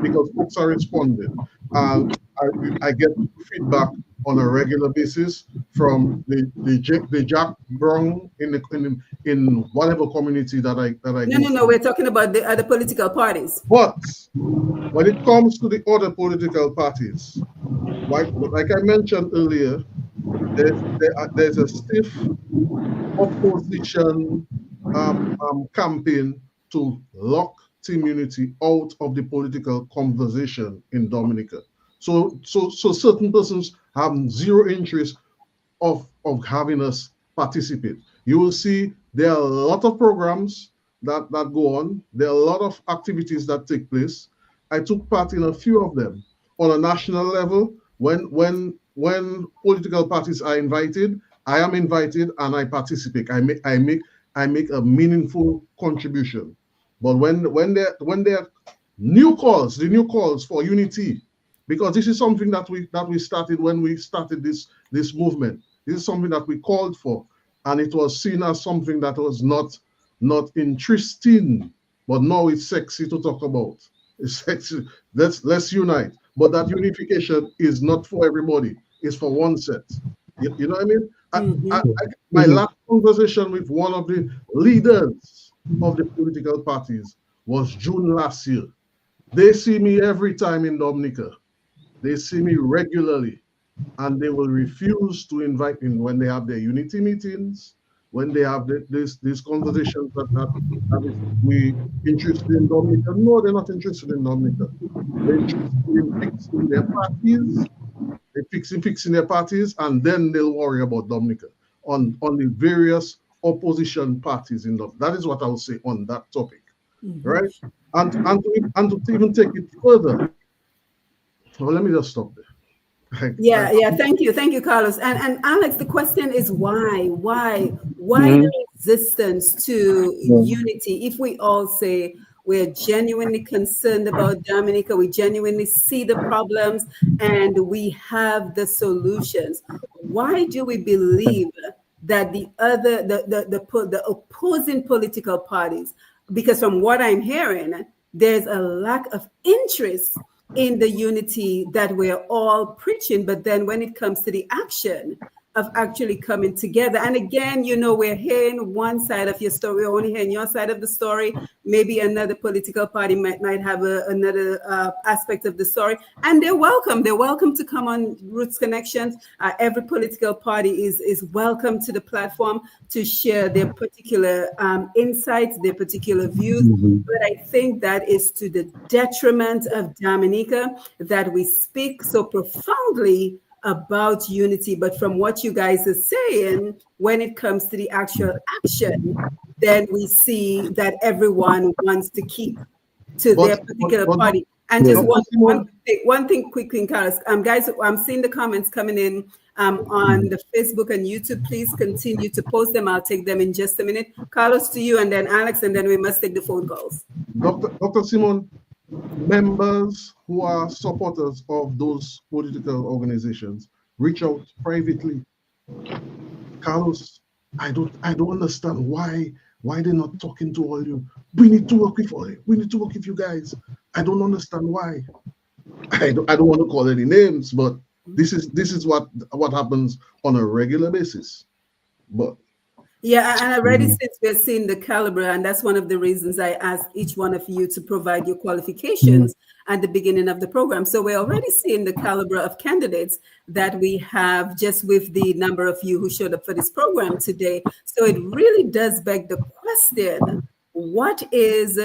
because folks are responding. I get feedback on a regular basis from the Jack Brown in whatever community that I No, we're talking about the other political parties. But when it comes to the other political parties, like I mentioned earlier, there's a stiff opposition campaign to lock Team Unity out of the political conversation in Dominica. So certain persons have zero interest of having us participate. You will see there are a lot of programs that go on. There are a lot of activities that take place. I took part in a few of them. On a national level, when political parties are invited, I am invited and I participate. I make a meaningful contribution. But when there are new calls for unity, because this is something that we started when we started this movement. This is something that we called for, and it was seen as something that was not interesting, but now it's sexy to talk about. It's sexy. Let's unite. But that unification is not for everybody. It's for one set. You know what I mean? My last conversation with one of the leaders of the political parties was June last year. They see me every time in Dominica. They see me regularly, and they will refuse to invite me when they have their unity meetings, when they have these conversations that we interested in Dominica. No, they're not interested in Dominica. They're interested in fixing their parties. They're fixing their parties, and then they'll worry about Dominica on the various opposition parties in Dominica. That is what I will say on that topic, right? And to even take it further. Well, let me just stop there. Yeah. Thank you, Carlos. And Alex, the question is why the resistance to unity? If we all say we're genuinely concerned about Dominica, we genuinely see the problems, and we have the solutions, why do we believe that the opposing political parties? Because from what I'm hearing, there's a lack of interest in the unity that we're all preaching, but then when it comes to the action of actually coming together, and again, we're hearing one side of your story, we're only hearing your side of the story. Maybe another political party might have another aspect of the story, and they're welcome to come on Roots Connections. Every political party is welcome to the platform to share their particular insights, their particular views. But I think that is to the detriment of Dominica that we speak so profoundly about unity. But from what you guys are saying, when it comes to the actual action, then we see that everyone wants to keep to their particular party. And just one thing quickly, Carlos. Guys, I'm seeing the comments coming in on the Facebook and YouTube. Please continue to post them. I'll take them in just a minute. Carlos, to you, and then Alex, and then we must take the phone calls. Dr. Simon, members who are supporters of those political organizations reach out privately. Carlos, I don't understand why they're not talking to all you. We need to work with all you. We need to work with you guys. I don't understand why. I don't want to call any names, but this is what happens on a regular basis. But Yeah, and already since we're seeing the caliber, and that's one of the reasons I asked each one of you to provide your qualifications at the beginning of the program. So we're already seeing the caliber of candidates that we have just with the number of you who showed up for this program today. So it really does beg the question, what is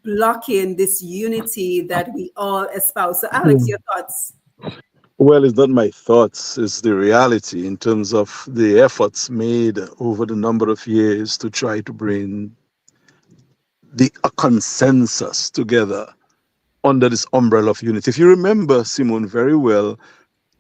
blocking this unity that we all espouse? So Alex, your thoughts? Well, it's not my thoughts, it's the reality in terms of the efforts made over the number of years to try to bring a consensus together under this umbrella of unity. If you remember, Simone, very well,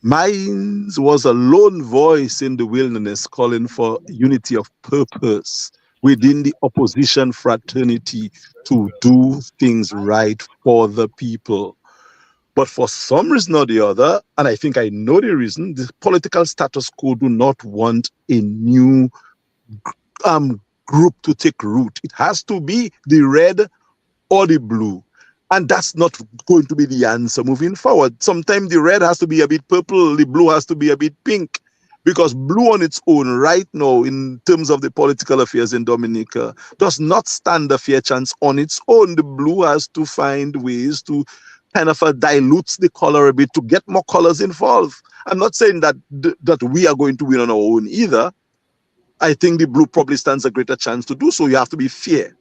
mine was a lone voice in the wilderness calling for unity of purpose within the opposition fraternity to do things right for the people. But for some reason or the other, and I think I know the reason, the political status quo do not want a new group to take root. It has to be the red or the blue. And that's not going to be the answer moving forward. Sometimes the red has to be a bit purple, the blue has to be a bit pink. Because blue on its own right now, in terms of the political affairs in Dominica, does not stand a fair chance on its own. The blue has to find ways to kind of dilutes the color a bit to get more colors involved. I'm not saying that that we are going to win on our own either. I think the blue probably stands a greater chance to do so. You have to be fair.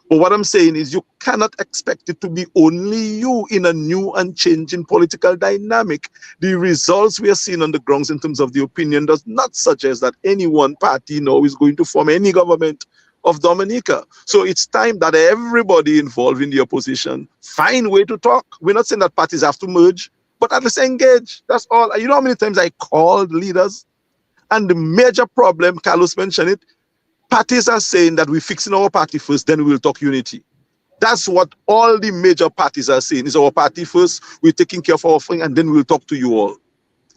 But what I'm saying is you cannot expect it to be only you in a new and changing political dynamic. The results we are seeing on the grounds in terms of the opinion does not suggest that any one party now is going to form any government of Dominica. So it's time that everybody involved in the opposition find a way to talk. We're not saying that parties have to merge, but at least engage. That's all. You know how many times I called leaders? And the major problem, Carlos mentioned it, parties are saying that we're fixing our party first, then we will talk unity. That's what all the major parties are saying. Is our party first, we're taking care of our thing, and then we'll talk to you all.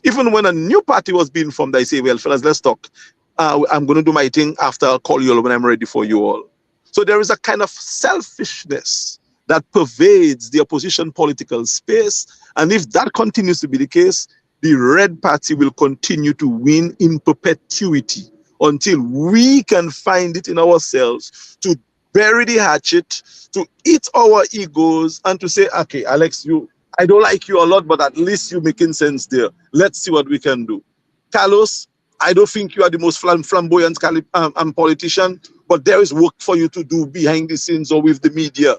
Even when a new party was being formed, I say, well, fellas, let's talk. I'm going to do my thing after I'll call you all when I'm ready for you all. So there is a kind of selfishness that pervades the opposition political space. And if that continues to be the case, the Red Party will continue to win in perpetuity until we can find it in ourselves to bury the hatchet, to eat our egos, and to say, okay, Alex, I don't like you a lot, but at least you're making sense there. Let's see what we can do. Carlos, I don't think you are the most flamboyant politician, but there is work for you to do behind the scenes or with the media.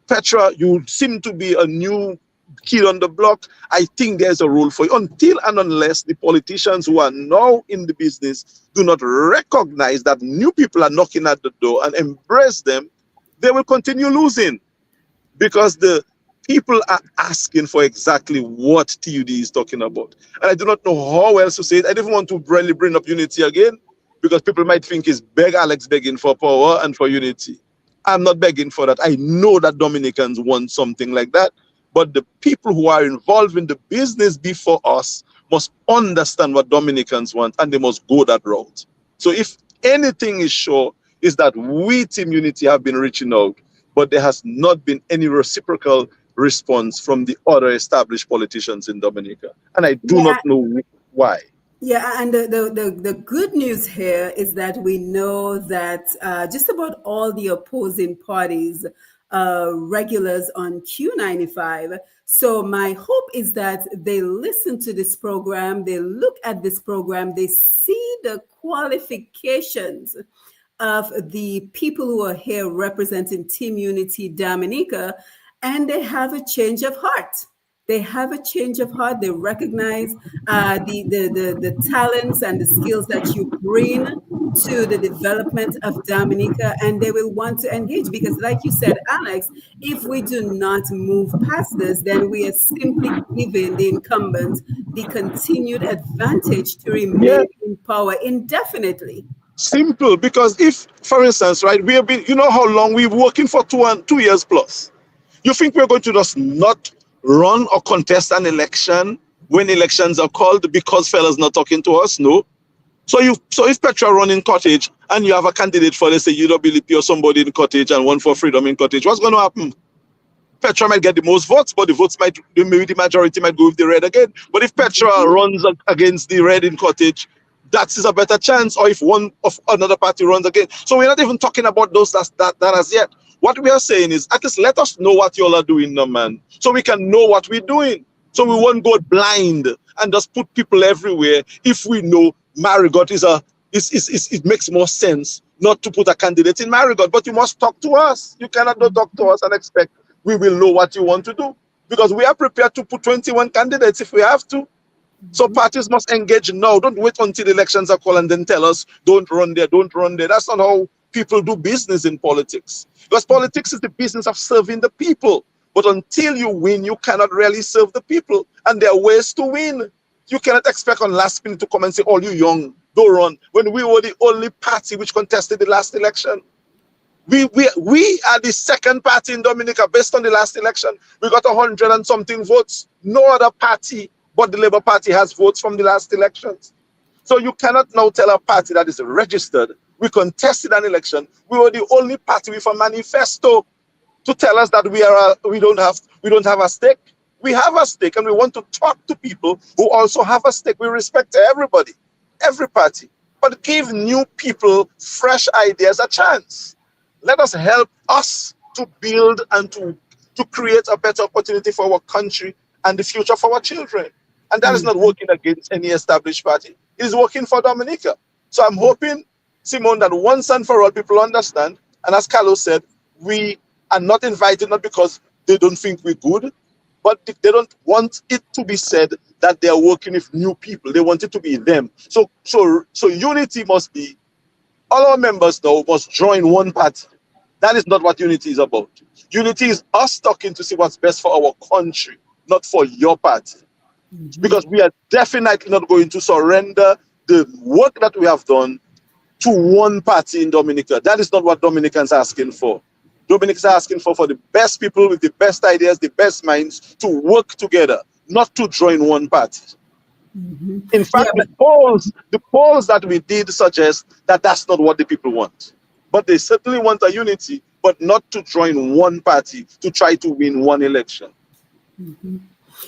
Petra, you seem to be a new kid on the block. I think there's a role for you. Until and unless the politicians who are now in the business do not recognize that new people are knocking at the door and embrace them, they will continue losing. Because the people are asking for exactly what TUD is talking about. And I do not know how else to say it. I don't want to really bring up unity again, because people might think it's Alex begging for power and for unity. I'm not begging for that. I know that Dominicans want something like that. But the people who are involved in the business before us must understand what Dominicans want, and they must go that route. So if anything is sure, is that we, Team Unity, have been reaching out, but there has not been any reciprocal response from the other established politicians in Dominica. And I do not know why. Yeah, and the good news here is that we know that just about all the opposing parties regulars on Q95. So my hope is that they listen to this program, they look at this program, they see the qualifications of the people who are here representing Team Unity Dominica, and they have a change of heart. They have a change of heart. They recognize the talents and the skills that you bring to the development of Dominica, and they will want to engage, because like you said, Alex, if we do not move past this, then we are simply giving the incumbents the continued advantage to remain in power indefinitely. Simple, because if, for instance, right, we have been, you know how long we've working for 2 years plus. You think we're going to just not run or contest an election when elections are called because fellas not talking to us? No. So if Petra run in Cottage and you have a candidate for, let's say, UWP or somebody in Cottage and one for Freedom in Cottage, what's going to happen? Petra might get the most votes, but the votes maybe the majority might go with the red again. But if Petra runs against the red in Cottage, that is a better chance. Or if one of another party runs again. So we're not even talking about those that as yet. What we are saying is, at least let us know what you all are doing now, man, so we can know what we're doing. So we won't go blind and just put people everywhere if we know Marigot it makes more sense not to put a candidate in Marigot. But you must talk to us. You cannot not talk to us and expect we will know what you want to do, because we are prepared to put 21 candidates if we have to. So parties must engage now. Don't wait until the elections are called and then tell us, don't run there, don't run there. That's not how people do business in politics. Because politics is the business of serving the people. But until you win, you cannot really serve the people. And there are ways to win. You cannot expect on last minute to come and say, oh, you young, don't run. When we were the only party which contested the last election. We are the second party in Dominica based on the last election. We got 100 and something votes. No other party but the Labour Party has votes from the last elections. So you cannot now tell a party that is registered, we contested an election, we were the only party with a manifesto, to tell us that we don't have a stake. We have a stake, and we want to talk to people who also have a stake. We respect everybody, every party, but give new people fresh ideas a chance. Let us help us to build and to create a better opportunity for our country and the future for our children. And that is not working against any established party. It is working for Dominica. So I'm hoping, Simone, that once and for all people understand, and as Carlos said, we are not invited not because they don't think we're good, but if they don't want it to be said that they are working with new people. They want it to be them. So unity must be, all our members now must join one party. That is not what unity is about. Unity is us talking to see what's best for our country, not for your party. Because we are definitely not going to surrender the work that we have done to one party in Dominica. That is not what Dominicans are asking for. Dominicans are asking for the best people with the best ideas, the best minds to work together, not to join one party. In fact, the polls that we did suggest that that's not what the people want. But they certainly want a unity, but not to join one party to try to win one election.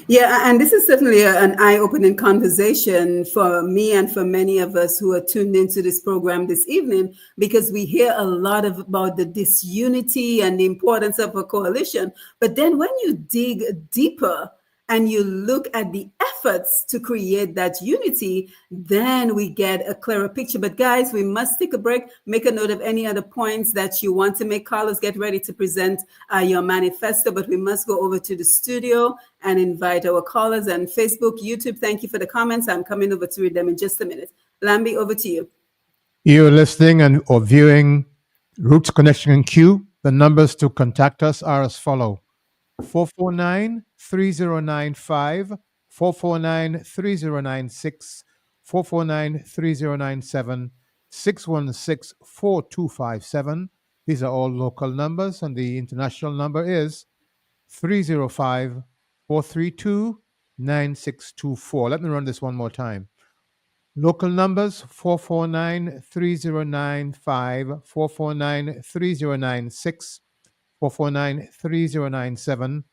Yeah, and this is certainly an eye-opening conversation for me and for many of us who are tuned into this program this evening, because we hear a lot about the disunity and the importance of a coalition. But then when you dig deeper and you look at the efforts to create that unity, then we get a clearer picture. But guys, we must take a break. Make a note of any other points that you want to make. Carlos, get ready to present your manifesto, but we must go over to the studio and invite our callers and Facebook, YouTube. Thank you for the comments. I'm coming over to read them in just a minute. Lambi, over to you. You're listening or viewing Roots Connection in Q. The numbers to contact us are as follow: 449-3095, 449-3096, 449-3097, 616-4257. These are all local numbers, and the international number is 305-432-9624. Let me run this one more time. Local numbers: 449-3095, 449-3096, 449-3097,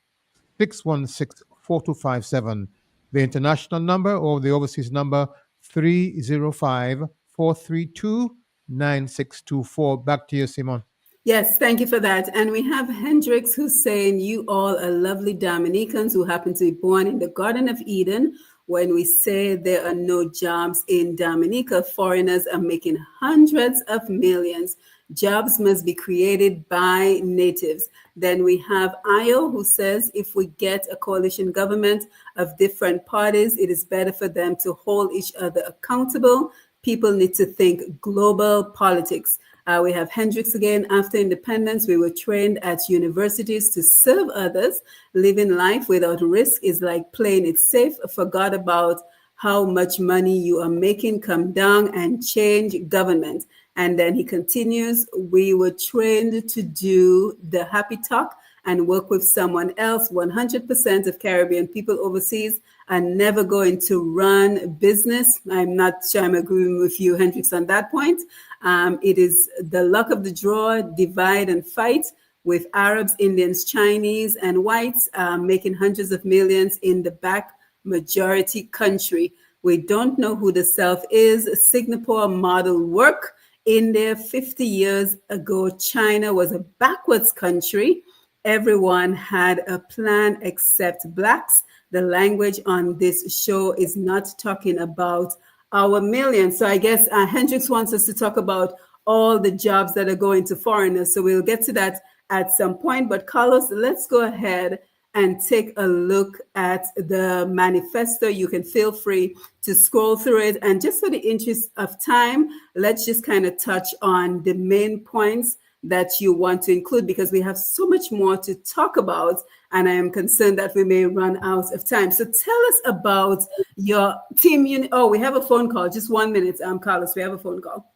616-4257. The international number or the overseas number: 305-432-9624. Back to you, Simon. Yes, thank you for that. And we have Hendrix, who's saying, you all are lovely Dominicans who happen to be born in the Garden of Eden. When we say there are no jobs in Dominica, foreigners are making hundreds of millions. Jobs must be created by natives. Then we have Ayo, who says if we get a coalition government of different parties, it is better for them to hold each other accountable. People need to think global politics. We have Hendrix again. After independence, we were trained at universities to serve others. Living life without risk is like playing it safe. Forgot about how much money you are making. Come down and change government. And then he continues, we were trained to do the happy talk and work with someone else. 100% of Caribbean people overseas are never going to run business. I'm not sure I'm agreeing with you, Hendrix, on that point. It is the luck of the draw, divide and fight, with Arabs, Indians, Chinese, and whites making hundreds of millions in the back majority country. We don't know who the South is. Singapore model work in there 50 years ago. China was a backwards country. Everyone had a plan except blacks. The language on this show is not talking about our millions. So I guess Hendrix wants us to talk about all the jobs that are going to foreigners. So we'll get to that at some point. But Carlos, let's go ahead and take a look at the manifesto. You can feel free to scroll through it. And just for the interest of time, let's just kind of touch on the main points that you want to include, because we have so much more to talk about, and I am concerned that we may run out of time. So tell us about your team. Oh, we have a phone call. Just 1 minute, Carlos, we have a phone call.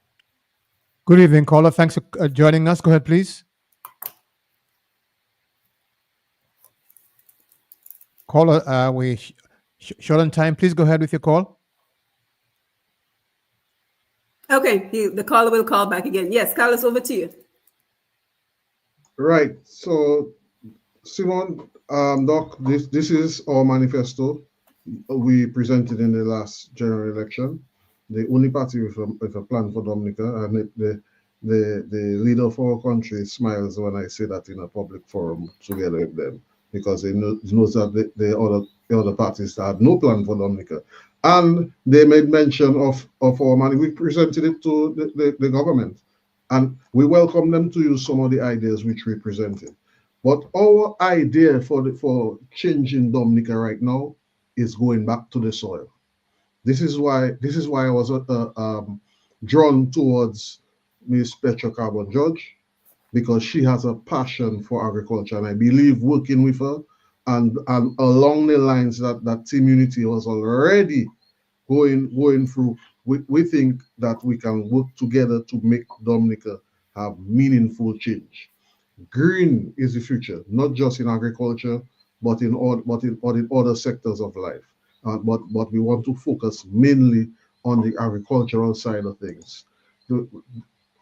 Good evening, caller. Thanks for joining us. Go ahead, please. Caller, we short on time. Please go ahead with your call. Okay, the caller will call back again. Yes, Carlos, over to you. Right. So, Simon, Doc, this is our manifesto we presented in the last general election. The only party with a plan for Dominica, and the leader of our country smiles when I say that in a public forum together with them, because he knows that the other parties had no plan for Dominica. And they made mention of our money. We presented it to the government, and we welcome them to use some of the ideas which we presented. But our idea for changing Dominica right now is going back to the soil. This is why I was drawn towards Ms. Petra Carbon George, because she has a passion for agriculture, and I believe working with her and along the lines that Team Unity was already going through, we think that we can work together to make Dominica have meaningful change. Green is the future, not just in agriculture, but in other sectors of life. But we want to focus mainly on the agricultural side of things.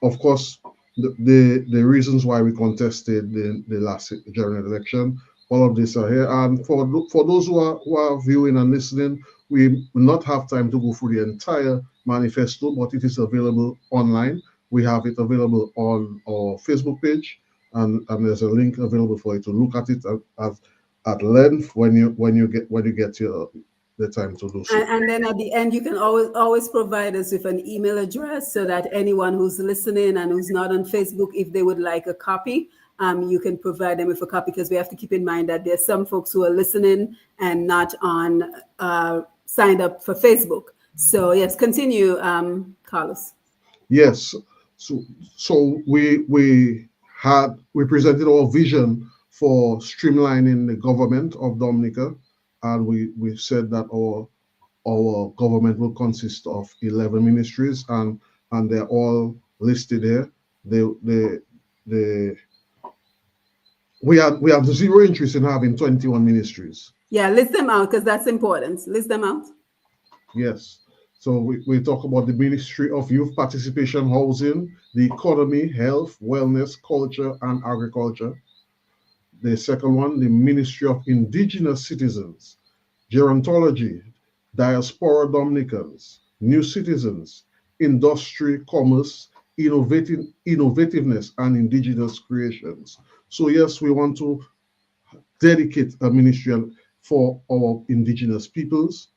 Of course, the reasons why we contested the last general election, all of this are here. And for those who are viewing and listening, we will not have time to go through the entire manifesto, but it is available online. We have it available on our Facebook page, and there's a link available for you to look at it at length when you get the time to do so. And then at the end, you can always provide us with an email address, so that anyone who's listening and who's not on Facebook, if they would like a copy, you can provide them with a copy, because we have to keep in mind that there's some folks who are listening and not on signed up for Facebook. So yes, continue, Carlos. Yes. So we presented our vision for streamlining the government of Dominica, and we said that our government will consist of 11 ministries, and they're all listed here. We have zero interest in having 21 ministries. Yeah, list them out, because that's important. List them out. Yes. So we talk about the Ministry of Youth Participation, Housing, the Economy, Health, Wellness, Culture, and Agriculture. The second one, the Ministry of Indigenous Citizens, Gerontology, Diaspora Dominicans, New Citizens, Industry, Commerce, Innovativeness, and Indigenous Creations. So yes, we want to dedicate a ministry for our indigenous peoples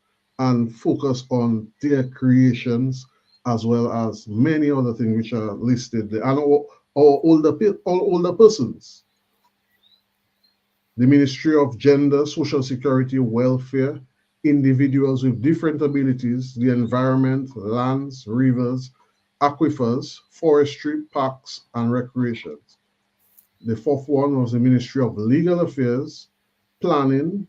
and focus on their creations, as well as many other things which are listed there, and our older persons. The Ministry of Gender, Social Security, Welfare, individuals with different abilities, the environment, lands, rivers, aquifers, forestry, parks, and recreations. The fourth one was the Ministry of Legal Affairs, Planning,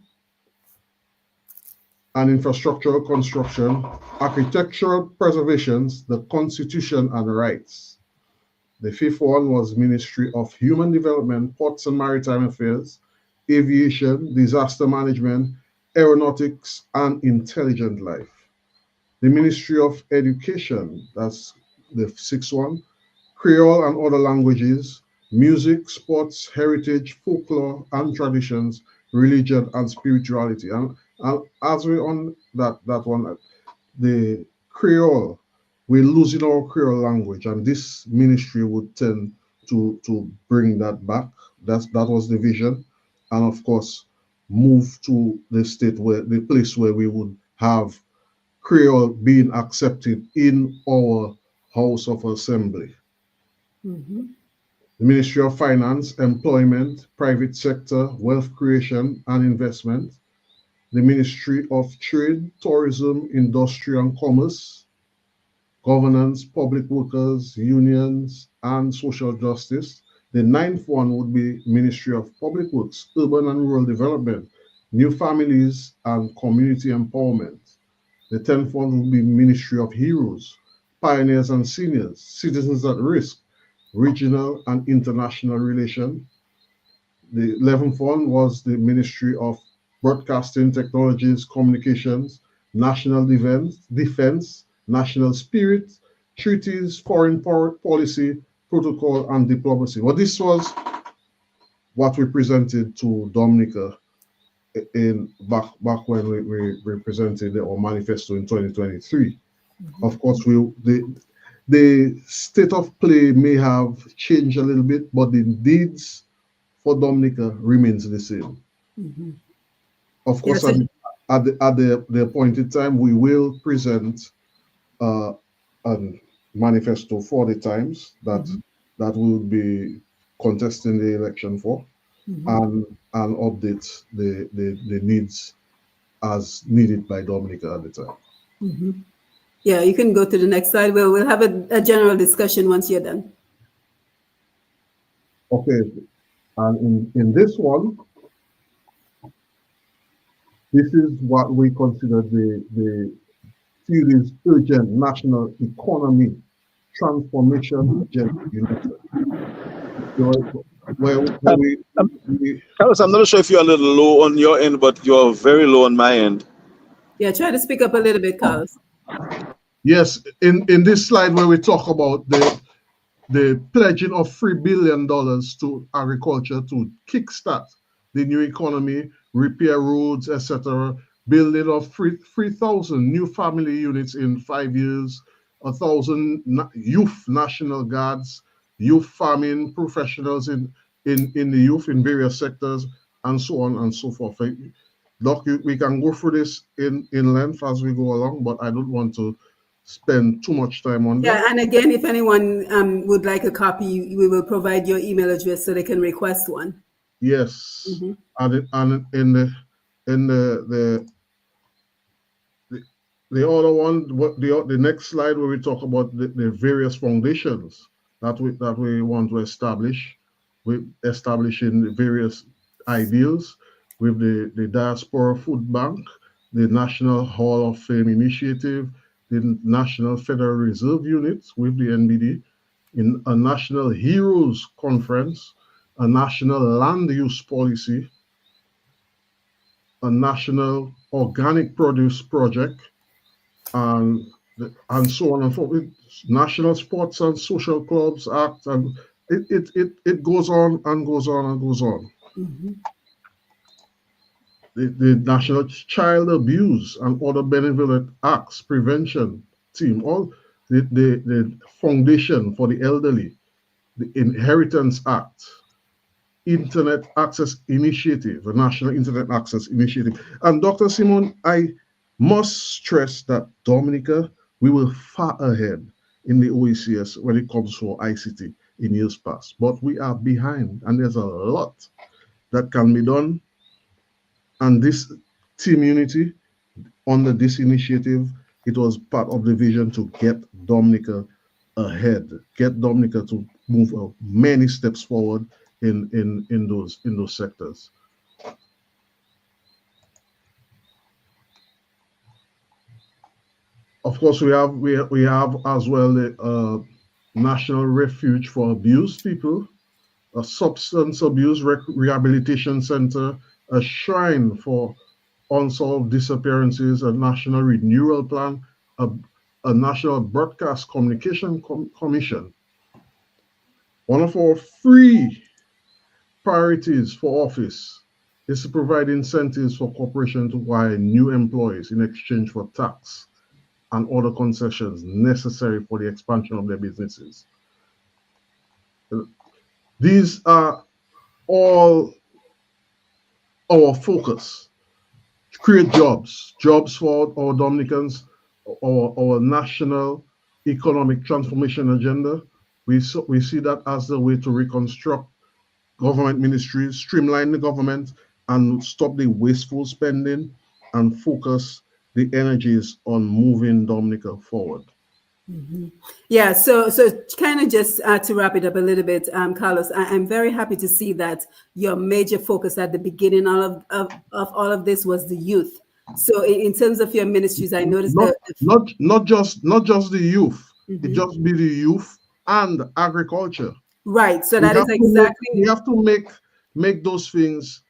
and Infrastructural Construction, Architectural Preservations, the Constitution and Rights. The fifth one was Ministry of Human Development, Ports and Maritime Affairs, Aviation, Disaster Management, aeronautics, and intelligent life. The Ministry of Education, that's the sixth one, Creole and other languages, music, sports, heritage, folklore and traditions, religion and spirituality. And as we on that one, the Creole, we're losing our Creole language, and this ministry would tend to bring that back. That was the vision, and of course, move to the place where we would have Creole being accepted in our House of Assembly. Mm-hmm. The Ministry of Finance, Employment, Private Sector, Wealth Creation and Investment. The Ministry of Trade, Tourism, Industry and Commerce, Governance, Public Workers, Unions and Social Justice. The ninth one would be Ministry of Public Works, Urban and Rural Development, New Families and Community Empowerment. The 10th one would be Ministry of Heroes, Pioneers and Seniors, Citizens at Risk, Regional and International Relations. The 11th one was the Ministry of Broadcasting Technologies, Communications, National Defense, National Spirit, Treaties, Foreign Policy, Protocol, and Diplomacy. Well, this was what we presented to Dominica in back when we presented our manifesto in 2023. Mm-hmm. Of course, the state of play may have changed a little bit, but the deeds for Dominica remains the same. Mm-hmm. Of course, Yes, at the appointed time, we will present a manifesto for the times that we will be contesting the election for, and update the needs as needed by Dominica at the time. Mm-hmm. Yeah, you can go to the next slide. We'll have a general discussion once you're done. Okay, and in this one, this is what we consider the series urgent national economy transformation agenda. Carlos, I'm not sure if you're a little low on your end, but you're very low on my end. Yeah, try to speak up a little bit, Carlos. Yes, in this slide where we talk about the pledging of $3 billion to agriculture to kickstart the new economy, repair roads, etc., building of 3,000 new family units in 5 years, 1,000 youth national guards, youth farming professionals in the youth in various sectors, and so on and so forth. Doc, we can go through this in length as we go along, but I don't want to spend too much time on that. Yeah, and again, if anyone would like a copy, we will provide your email address so they can request one. Yes, and in the other one, the next slide where we talk about the various foundations that we want to establish, we establishing the various ideals with the Diaspora Food Bank, the National Hall of Fame Initiative, the National Federal Reserve Unit with the NBD, in a National Heroes Conference, a National Land Use Policy, a National Organic Produce Project, and so on and so forth. National Sports and Social Clubs Act, and it goes on and goes on and goes on. The National Child Abuse and Other Benevolent Acts Prevention Team, all the Foundation for the Elderly, the Inheritance Act, Internet Access Initiative, the National Internet Access Initiative. And Dr. Simon, I must stress that Dominica, we were far ahead in the OECS when it comes to ICT in years past, but we are behind, and there's a lot that can be done. And this Team Unity, under this initiative, it was part of the vision to get Dominica ahead, get Dominica to move many steps forward in those sectors. Of course, we have as well the National Refuge for Abused People, a Substance Abuse Rehabilitation Center, a shrine for unsolved disappearances, a national renewal plan, a national broadcast communication commission. One of our three priorities for office is to provide incentives for corporations to hire new employees in exchange for tax and other concessions necessary for the expansion of their businesses. These are all our focus. Create jobs for our Dominicans, our national economic transformation agenda. We see that as the way to reconstruct government ministries, streamline the government, and stop the wasteful spending and focus the energies on moving Dominica forward. Yeah, so kind of just to wrap it up a little bit, Carlos, I'm very happy to see that your major focus at the beginning of all of this was the youth. So in terms of your ministries, I noticed not just the youth. It just be the youth and agriculture. Right. So that is exactly we have to make those things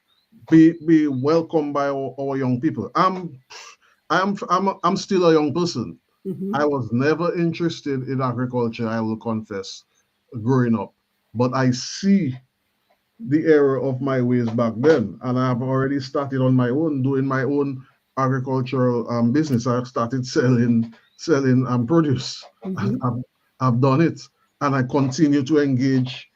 be welcomed by our young people. I'm still a young person. I was never interested in agriculture, I will confess, growing up. But I see the error of my ways back then, and I've already started on my own, doing my own agricultural business. I've started selling produce. I've done it, and I continue to engage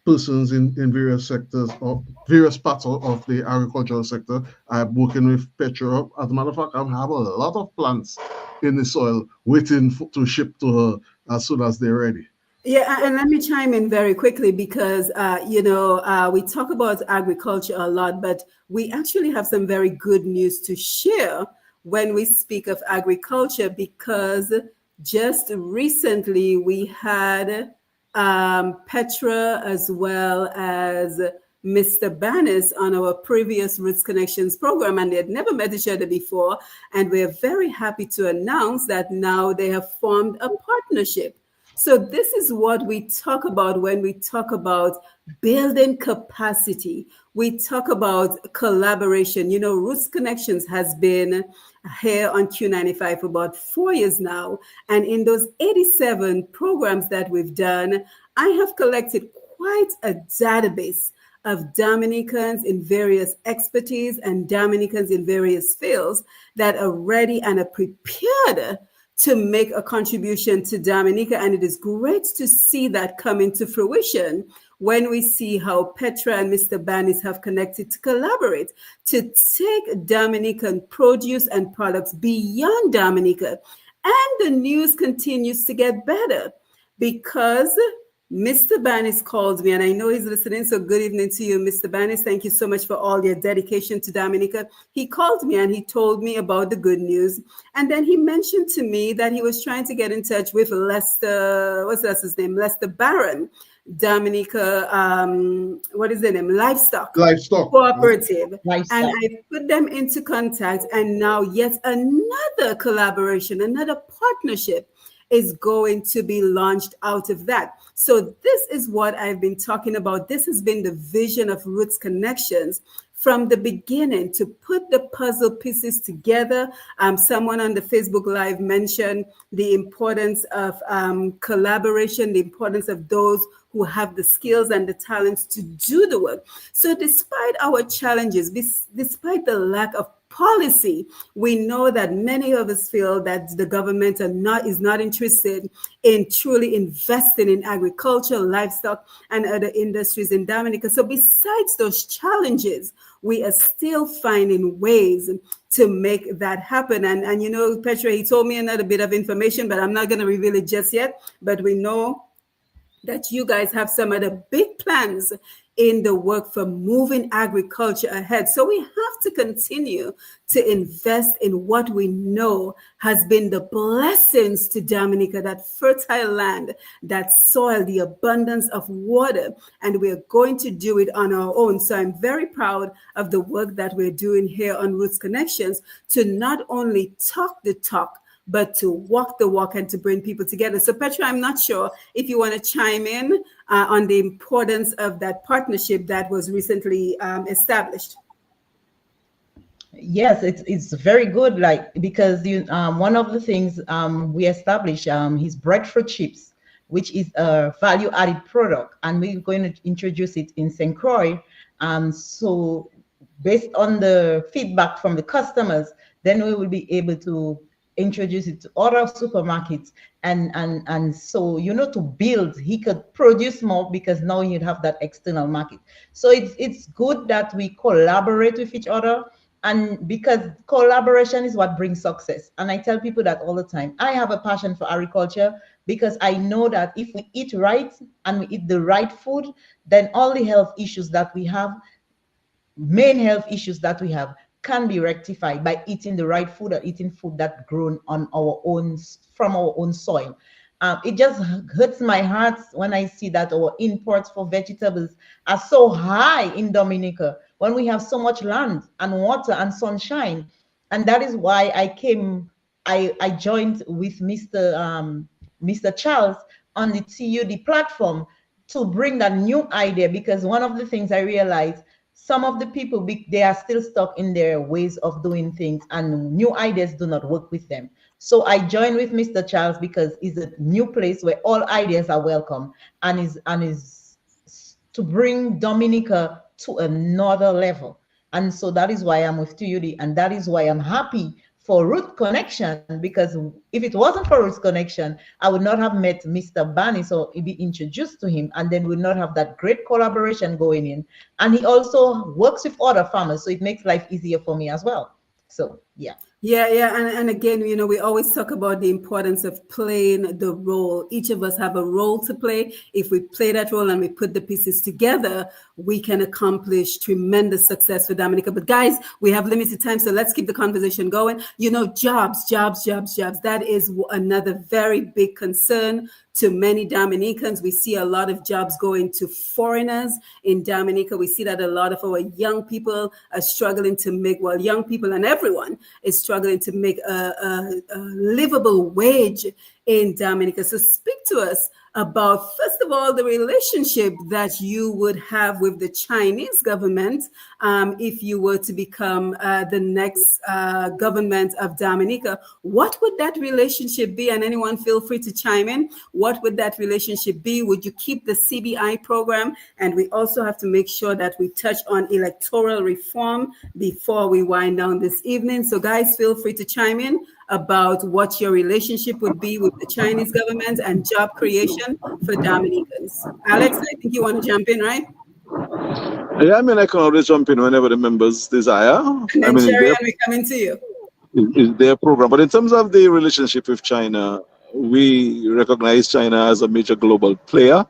persons in various sectors or various parts of the agricultural sector. I'm working with Petra. As a matter of fact, I have a lot of plants in the soil waiting to ship to her as soon as they're ready. Yeah, and let me chime in very quickly because, we talk about agriculture a lot, but we actually have some very good news to share when we speak of agriculture, because just recently we had Petra as well as Mr. Banis on our previous Roots Connections program, and they had never met each other before. And we're very happy to announce that now they have formed a partnership. So this is what we talk about when we talk about building capacity. We talk about collaboration. Roots Connections has been here on Q95 for about 4 years now. And in those 87 programs that we've done, I have collected quite a database of Dominicans in various expertise and Dominicans in various fields that are ready and are prepared to make a contribution to Dominica. And it is great to see that come into fruition when we see how Petra and Mr. Banis have connected to collaborate to take Dominican produce and products beyond Dominica. And the news continues to get better because Mr. Banis called me, and I know he's listening, so good evening to you, Mr. Banis. Thank you so much for all your dedication to Dominica. He called me and he told me about the good news. And then he mentioned to me that he was trying to get in touch with Lester, what's his name? Lester Barron, Dominica, what is the name? Livestock Cooperative. Livestock. And I put them into contact, and now yet another collaboration, another partnership is going to be launched out of that. So this is what I've been talking about. This has been the vision of Roots Connections from the beginning, to put the puzzle pieces together. Someone on the Facebook Live mentioned the importance of collaboration, the importance of those who have the skills and the talents to do the work. So despite our challenges, despite the lack of policy, we know that many of us feel that the government is not interested in truly investing in agriculture, livestock, and other industries in Dominica. So besides those challenges, we are still finding ways to make that happen. And Petra, he told me another bit of information, but I'm not going to reveal it just yet. But we know that you guys have some of the big plans in the work for moving agriculture ahead. So we have to continue to invest in what we know has been the blessings to Dominica, that fertile land, that soil, the abundance of water, and we're going to do it on our own. So I'm very proud of the work that we're doing here on Roots Connections to not only talk the talk, but to walk the walk and to bring people together. So Petra, I'm not sure if you want to chime in on the importance of that partnership that was recently established. Yes, it's very good. Like, because one of the things we established is breadfruit chips, which is a value added product, and we're going to introduce it in St. Croix. So based on the feedback from the customers, then we will be able to introduce it to other supermarkets, and so to build, he could produce more because now you'd have that external market. So it's good that we collaborate with each other, and because collaboration is what brings success. And I tell people that all the time. I have a passion for agriculture because I know that if we eat right and we eat the right food, then all the health issues that we have, main health issues that we have, can be rectified by eating the right food or eating food that's grown on our own, from our own soil. It just hurts my heart when I see that our imports for vegetables are so high in Dominica when we have so much land and water and sunshine. And that is why I joined with Mr. Charles on the TUD platform to bring that new idea, because one of the things I realized, some of the people, they are still stuck in their ways of doing things, and new ideas do not work with them. So I joined with Mr. Charles because it's a new place where all ideas are welcome, and is to bring Dominica to another level. And so that is why I'm with TUD, and that is why I'm happy for Root Connection, because if it wasn't for Root Connection, I would not have met Mr. Bani, so be introduced to him, and then we'll not have that great collaboration going in. And he also works with other farmers, so it makes life easier for me as well. So yeah. Yeah. And again, we always talk about the importance of playing the role. Each of us have a role to play. If we play that role and we put the pieces together, we can accomplish tremendous success for Dominica. But guys, we have limited time, so let's keep the conversation going. Jobs. That is another very big concern to many Dominicans. We see a lot of jobs going to foreigners in Dominica. We see that a lot of our young people are struggling to make, well, young people and everyone is struggling to make a livable wage in Dominica. So speak to us about, first of all, the relationship that you would have with the Chinese government if you were to become the next government of Dominica. What would that relationship be? And anyone feel free to chime in. What would that relationship be? Would you keep the CBI program? And we also have to make sure that we touch on electoral reform before we wind down this evening. So guys, feel free to chime in about what your relationship would be with the Chinese government and job creation for Dominicans. Alex, I think you want to jump in, right? Yeah, I can always jump in whenever the members desire. And then Sharon, we're coming to you. Is their program. But in terms of the relationship with China, we recognize China as a major global player,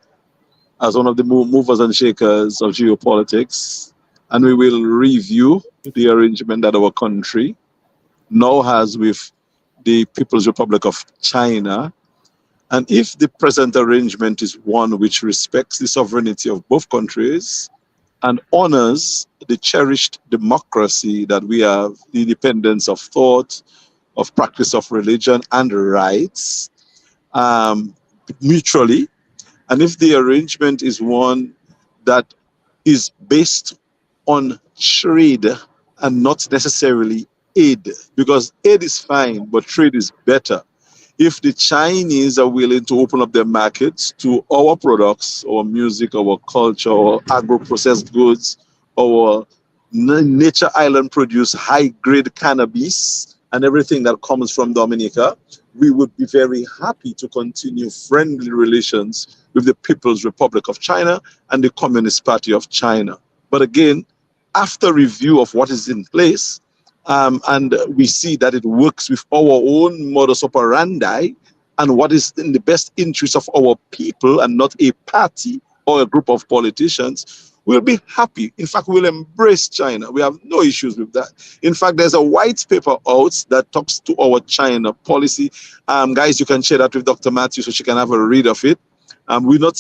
as one of the movers and shakers of geopolitics. And we will review the arrangement that our country now has with the People's Republic of China. And if the present arrangement is one which respects the sovereignty of both countries and honors the cherished democracy that we have, the independence of thought, of practice of religion and rights, mutually, and if the arrangement is one that is based on trade and not necessarily aid, because aid is fine, but trade is better. If the Chinese are willing to open up their markets to our products, our music, our culture, our agro-processed goods, our nature island produce high-grade cannabis and everything that comes from Dominica, we would be very happy to continue friendly relations with the People's Republic of China and the Communist Party of China. But again, after review of what is in place, and we see that it works with our own modus operandi and what is in the best interest of our people and not a party or a group of politicians, we'll be happy. In fact, we'll embrace China. We have no issues with that. In fact, there's a white paper out that talks to our China policy. Guys, you can share that with Dr. Matthew so she can have a read of it. We'll not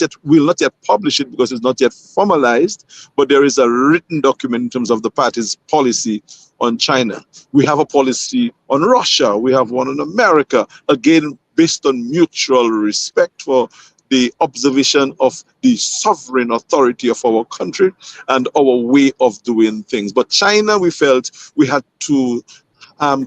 yet publish it because it's not yet formalized, but there is a written document in terms of the party's policy on China. We have a policy on Russia. We have one on America, again, based on mutual respect for the observation of the sovereign authority of our country and our way of doing things. But China, we felt we had to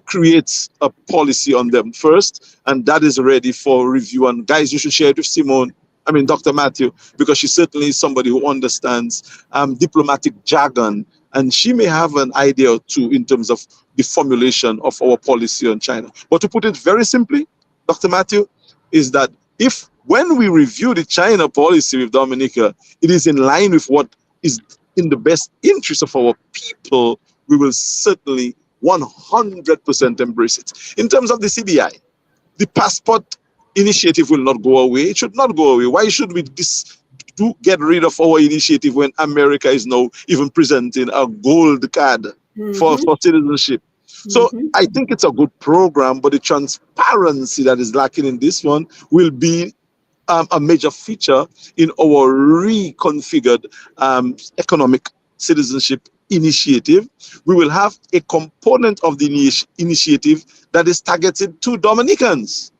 create a policy on them first, and that is ready for review. And guys, you should share it with Dr. Matthew, because she certainly is somebody who understands diplomatic jargon, and she may have an idea or two in terms of the formulation of our policy on China. But to put it very simply, Dr. Matthew, is that if when we review the China policy with Dominica, it is in line with what is in the best interest of our people, we will certainly 100% embrace it. In terms of the CBI, the passport initiative will not go away. It should not go away. Why should we get rid of our initiative when America is now even presenting a gold card for citizenship? So I think it's a good program, but the transparency that is lacking in this one will be a major feature in our reconfigured economic citizenship initiative. We will have a component of the initiative that is targeted to Dominicans.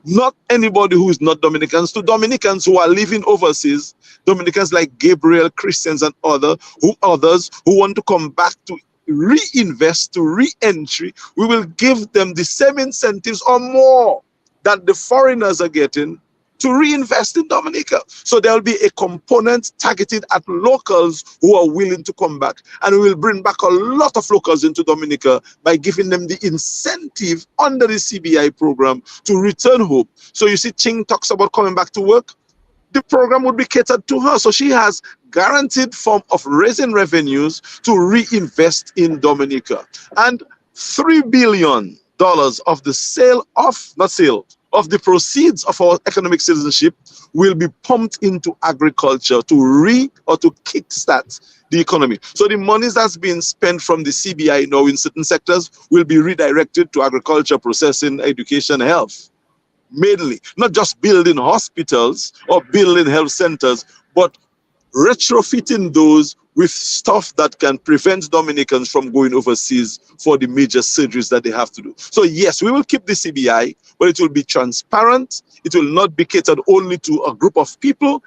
Not anybody who is not Dominicans, to Dominicans who are living overseas, Dominicans like Gabriel, Christians, and others who want to come back to reinvest, to re-entry. We will give them the same incentives or more that the foreigners are getting to reinvest in Dominica. So there will be a component targeted at locals who are willing to come back. And we will bring back a lot of locals into Dominica by giving them the incentive under the CBI program to return home. So you see, Ching talks about coming back to work. The program would be catered to her. So she has guaranteed form of raising revenues to reinvest in Dominica. And $3 billion of the of the proceeds of our economic citizenship will be pumped into agriculture to kickstart the economy. So the monies that's being spent from the CBI now in certain sectors will be redirected to agriculture, processing, education, health. Mainly, not just building hospitals or building health centers, but retrofitting those with stuff that can prevent Dominicans from going overseas for the major surgeries that they have to do. So yes, we will keep the CBI, but it will be transparent. It will not be catered only to a group of people.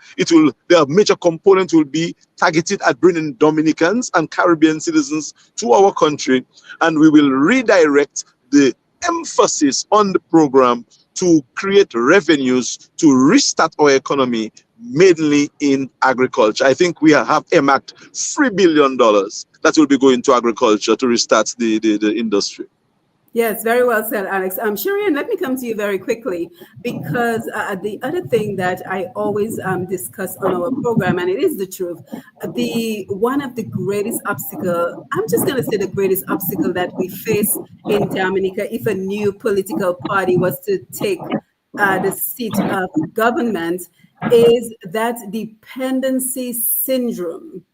Their major component will be targeted at bringing Dominicans and Caribbean citizens to our country, and we will redirect the emphasis on the program to create revenues to restart our economy, mainly in agriculture. I think we have earmarked $3 billion that will be going to agriculture to restart the industry. Yes, very well said, Alex. Shirian, let me come to you very quickly, because the other thing that I always discuss on our program, and it is the truth, one of the greatest obstacle, I'm just going to say the greatest obstacle that we face in Dominica, if a new political party was to take the seat of government, is that dependency syndrome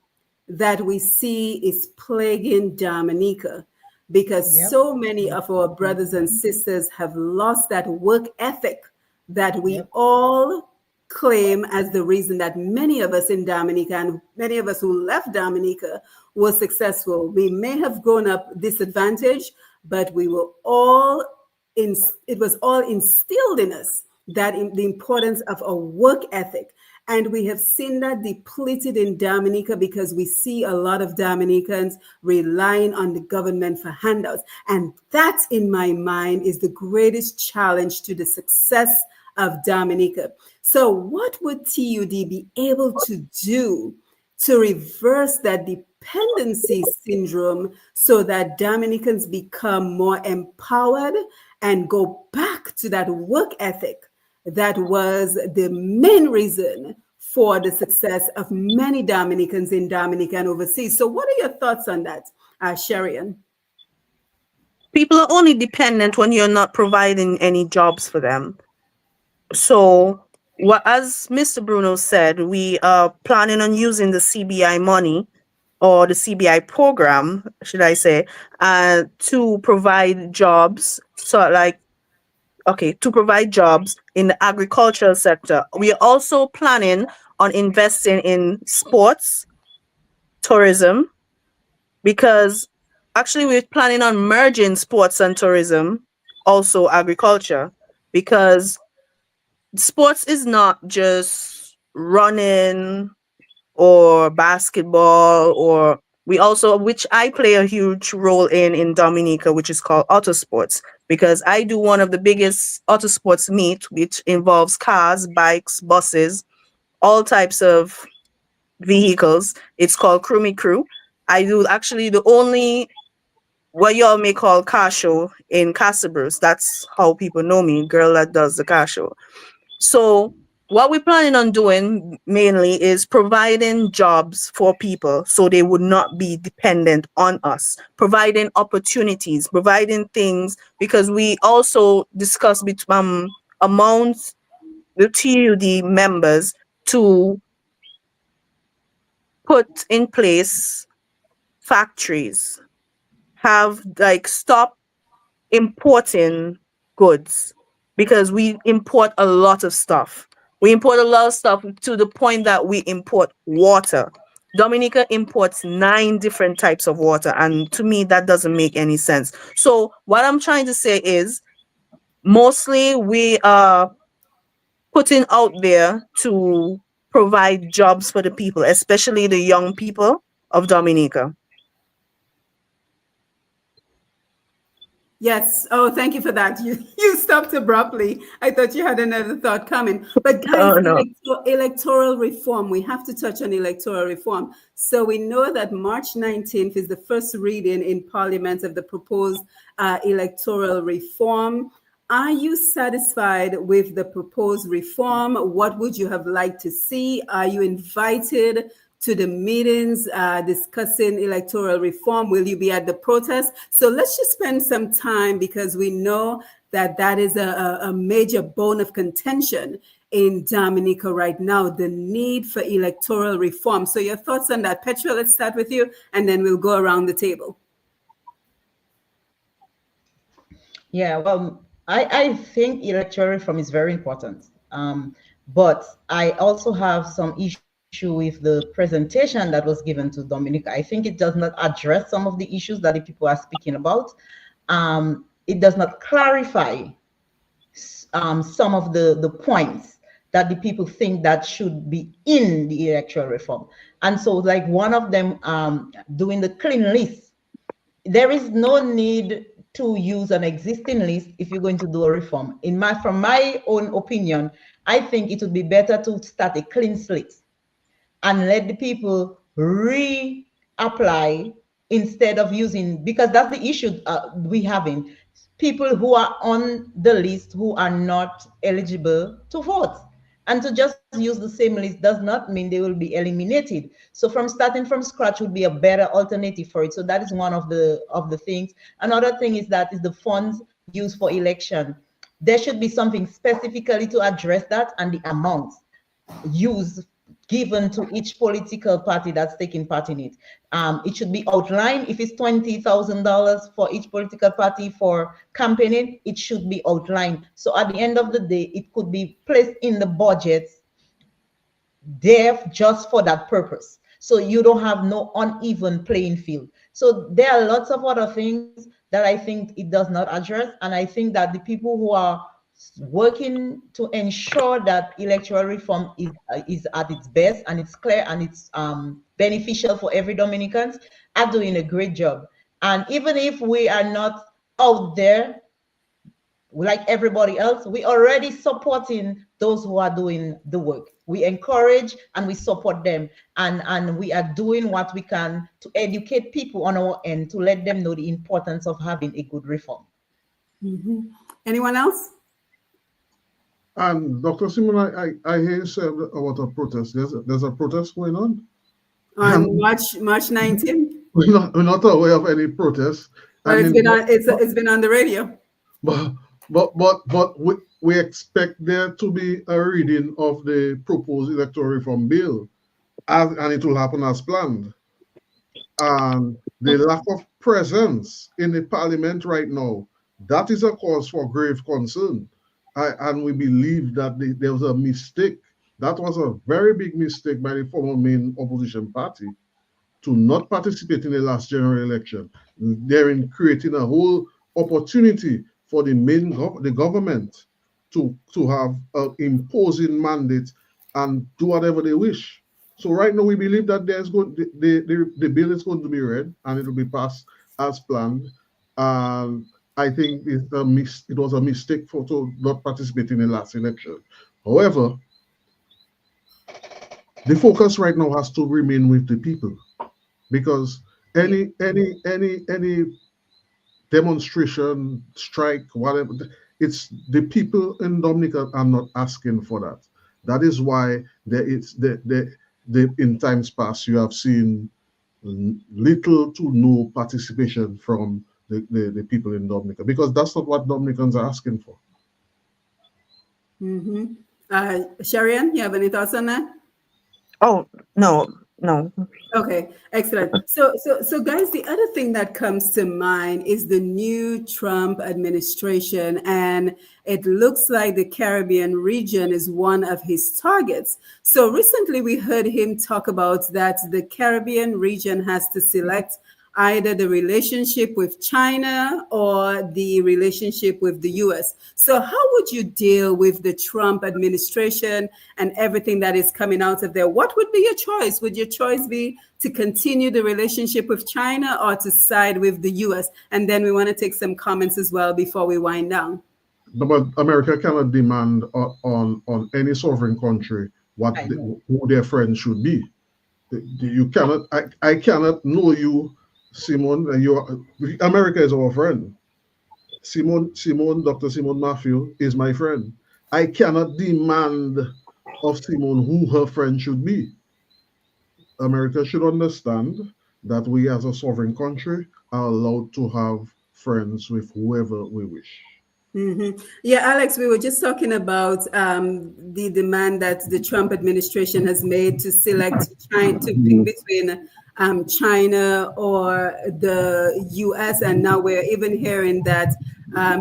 that we see is plaguing Dominica, because so many of our brothers and sisters have lost that work ethic that we all claim as the reason that many of us in Dominica and many of us who left Dominica were successful. We may have grown up disadvantaged, but we were all it was all instilled in us that the importance of a work ethic. And we have seen that depleted in Dominica because we see a lot of Dominicans relying on the government for handouts. And that, in my mind, is the greatest challenge to the success of Dominica. So what would TUD be able to do to reverse that dependency syndrome so that Dominicans become more empowered and go back to that work ethic that was the main reason for the success of many Dominicans in Dominica and overseas? So what are your thoughts on that, Shirian? People are only dependent when you're not providing any jobs for them. So, as Mr. Bruno said, we are planning on using the CBI money, or the CBI program, should I say, to provide jobs. To provide jobs in the agricultural sector. We are also planning on investing in sports, tourism, because actually we're planning on merging sports and tourism, also agriculture, because sports is not just running or basketball, or we also, which I play a huge role in Dominica, which is called auto sports, because I do one of the biggest auto sports meet, which involves cars, bikes, buses, all types of vehicles. It's called Crew Me Crew. I do actually the only, what y'all may call, car show in Casabras. That's how people know me, girl that does the car show. So what we're planning on doing mainly is providing jobs for people so they would not be dependent on us, providing opportunities, providing things, because we also discuss amongst the TUD members to put in place factories, have like stop importing goods, because we import a lot of stuff. We import a lot of stuff to the point that we import water. Dominica imports 9 different types of water, and to me that doesn't make any sense. So what I'm trying to say is, mostly we are putting out there to provide jobs for the people, especially the young people of Dominica. Yes. Oh, thank you for that. You stopped abruptly. I thought you had another thought coming. But guys, Oh no. electoral reform, we have to touch on electoral reform. So we know that March 19th is the first reading in Parliament of the proposed electoral reform. Are you satisfied with the proposed reform? What would you have liked to see? Are you invited to the meetings discussing electoral reform? Will you be at the protest? So let's just spend some time, because we know that that is a major bone of contention in Dominica right now, the need for electoral reform. So your thoughts on that? Petra, let's start with you, and then we'll go around the table. Yeah, well, I think electoral reform is very important. But I also have some issue with the presentation that was given to Dominica. I think it does not address some of the issues that the people are speaking about. It does not clarify some of the points that the people think that should be in the electoral reform. And so, like one of them, doing the clean list, there is no need to use an existing list if you're going to do a reform. From my own opinion, I think it would be better to start a clean slate and let the people reapply instead of using, because that's the issue we having, people who are on the list who are not eligible to vote. And to just use the same list does not mean they will be eliminated. So from starting from scratch would be a better alternative for it. So that is one of the things. Another thing is that is the funds used for election. There should be something specifically to address that, and the amount used given to each political party that's taking part in it. It should be outlined. If it's $20,000 for each political party for campaigning, it should be outlined. So at the end of the day, it could be placed in the budget there just for that purpose. So you don't have no uneven playing field. So there are lots of other things that I think it does not address. And I think that the people who are working to ensure that electoral reform is at its best and it's clear and it's beneficial for every Dominicans are doing a great job. And even if we are not out there like everybody else, we already supporting those who are doing the work. We encourage and we support them, and we are doing what we can to educate people on our end to let them know the importance of having a good reform. Mm-hmm. Anyone else? And Dr. Simon, I hear you say about a protest. There's a protest going on? On March 19th? We're not aware of any protest. Well, it's been on the radio. But we expect there to be a reading of the proposed electoral reform bill, and it will happen as planned. And the lack of presence in the parliament right now, that is a cause for grave concern. And we believe that there was a mistake. That was a very big mistake by the former main opposition party to not participate in the last general election, therein creating a whole opportunity for the government to have an imposing mandate and do whatever they wish. So right now we believe that there's going the bill is going to be read and it will be passed as planned. And I think it was a mistake to not participate in the last election. However, the focus right now has to remain with the people, because any demonstration, strike, whatever, it's the people in Dominica are not asking for that. That is why there is in times past you have seen little to no participation from the people in Dominica, because that's not what Dominicans are asking for. Mm-hmm. Sharian, you have any thoughts on that? Oh, no. Okay, excellent. So guys, the other thing that comes to mind is the new Trump administration, and it looks like the Caribbean region is one of his targets. So recently we heard him talk about that the Caribbean region has to select either the relationship with China or the relationship with the US. So how would you deal with the Trump administration and everything that is coming out of there? What would be your choice? Would your choice be to continue the relationship with China or to side with the US? And then we want to take some comments as well before we wind down. No, but America cannot demand on any sovereign country who their friends should be. You cannot. I cannot know you, Simon. America is our friend. Dr. Simon Matthew is my friend. I cannot demand of Simon who her friend should be. America should understand that we as a sovereign country are allowed to have friends with whoever we wish. Mm-hmm. Yeah, Alex, we were just talking about the demand that the Trump administration has made to select China, to pick between China or the US, and now we're even hearing that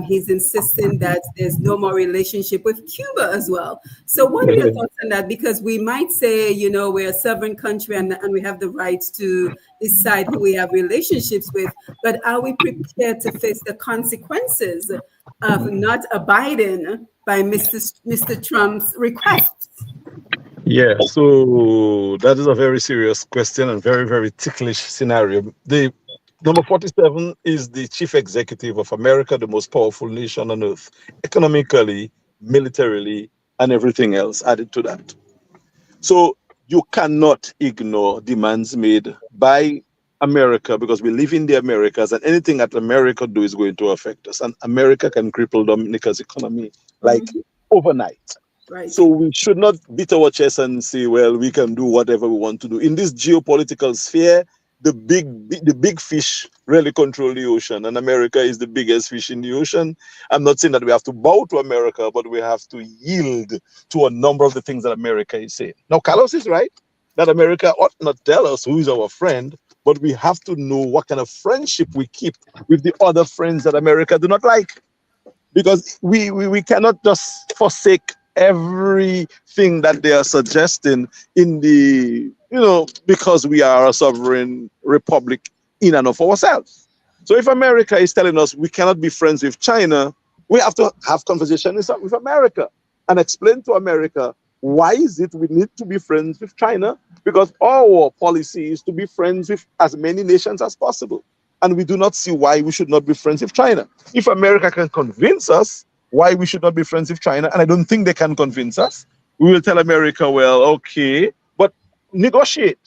he's insisting that there's no more relationship with Cuba as well. So what are your thoughts on that? Because we might say, we're a sovereign country and we have the right to decide who we have relationships with, but are we prepared to face the consequences of not abiding by Mr. Trump's requests? Yeah, so that is a very serious question and very, very ticklish scenario. The number 47 is the chief executive of America, the most powerful nation on earth, economically, militarily, and everything else added to that. So you cannot ignore demands made by America, because we live in the Americas, and anything that America do is going to affect us. And America can cripple Dominica's economy like overnight. Right. So we should not beat our chest and say, well, we can do whatever we want to do. In this geopolitical sphere, the big fish really control the ocean, and America is the biggest fish in the ocean. I'm not saying that we have to bow to America, but we have to yield to a number of the things that America is saying. Now, Carlos is right that America ought not tell us who is our friend, but we have to know what kind of friendship we keep with the other friends that America do not like. Because we cannot just forsake everything that they are suggesting in the, because we are a sovereign republic in and of ourselves. So if America is telling us we cannot be friends with China, we have to have conversations with America and explain to America why is it we need to be friends with China, because our policy is to be friends with as many nations as possible. And we do not see why we should not be friends with China. If America can convince us why we should not be friends with China, and I don't think they can convince us, we will tell America, well, okay, but negotiate.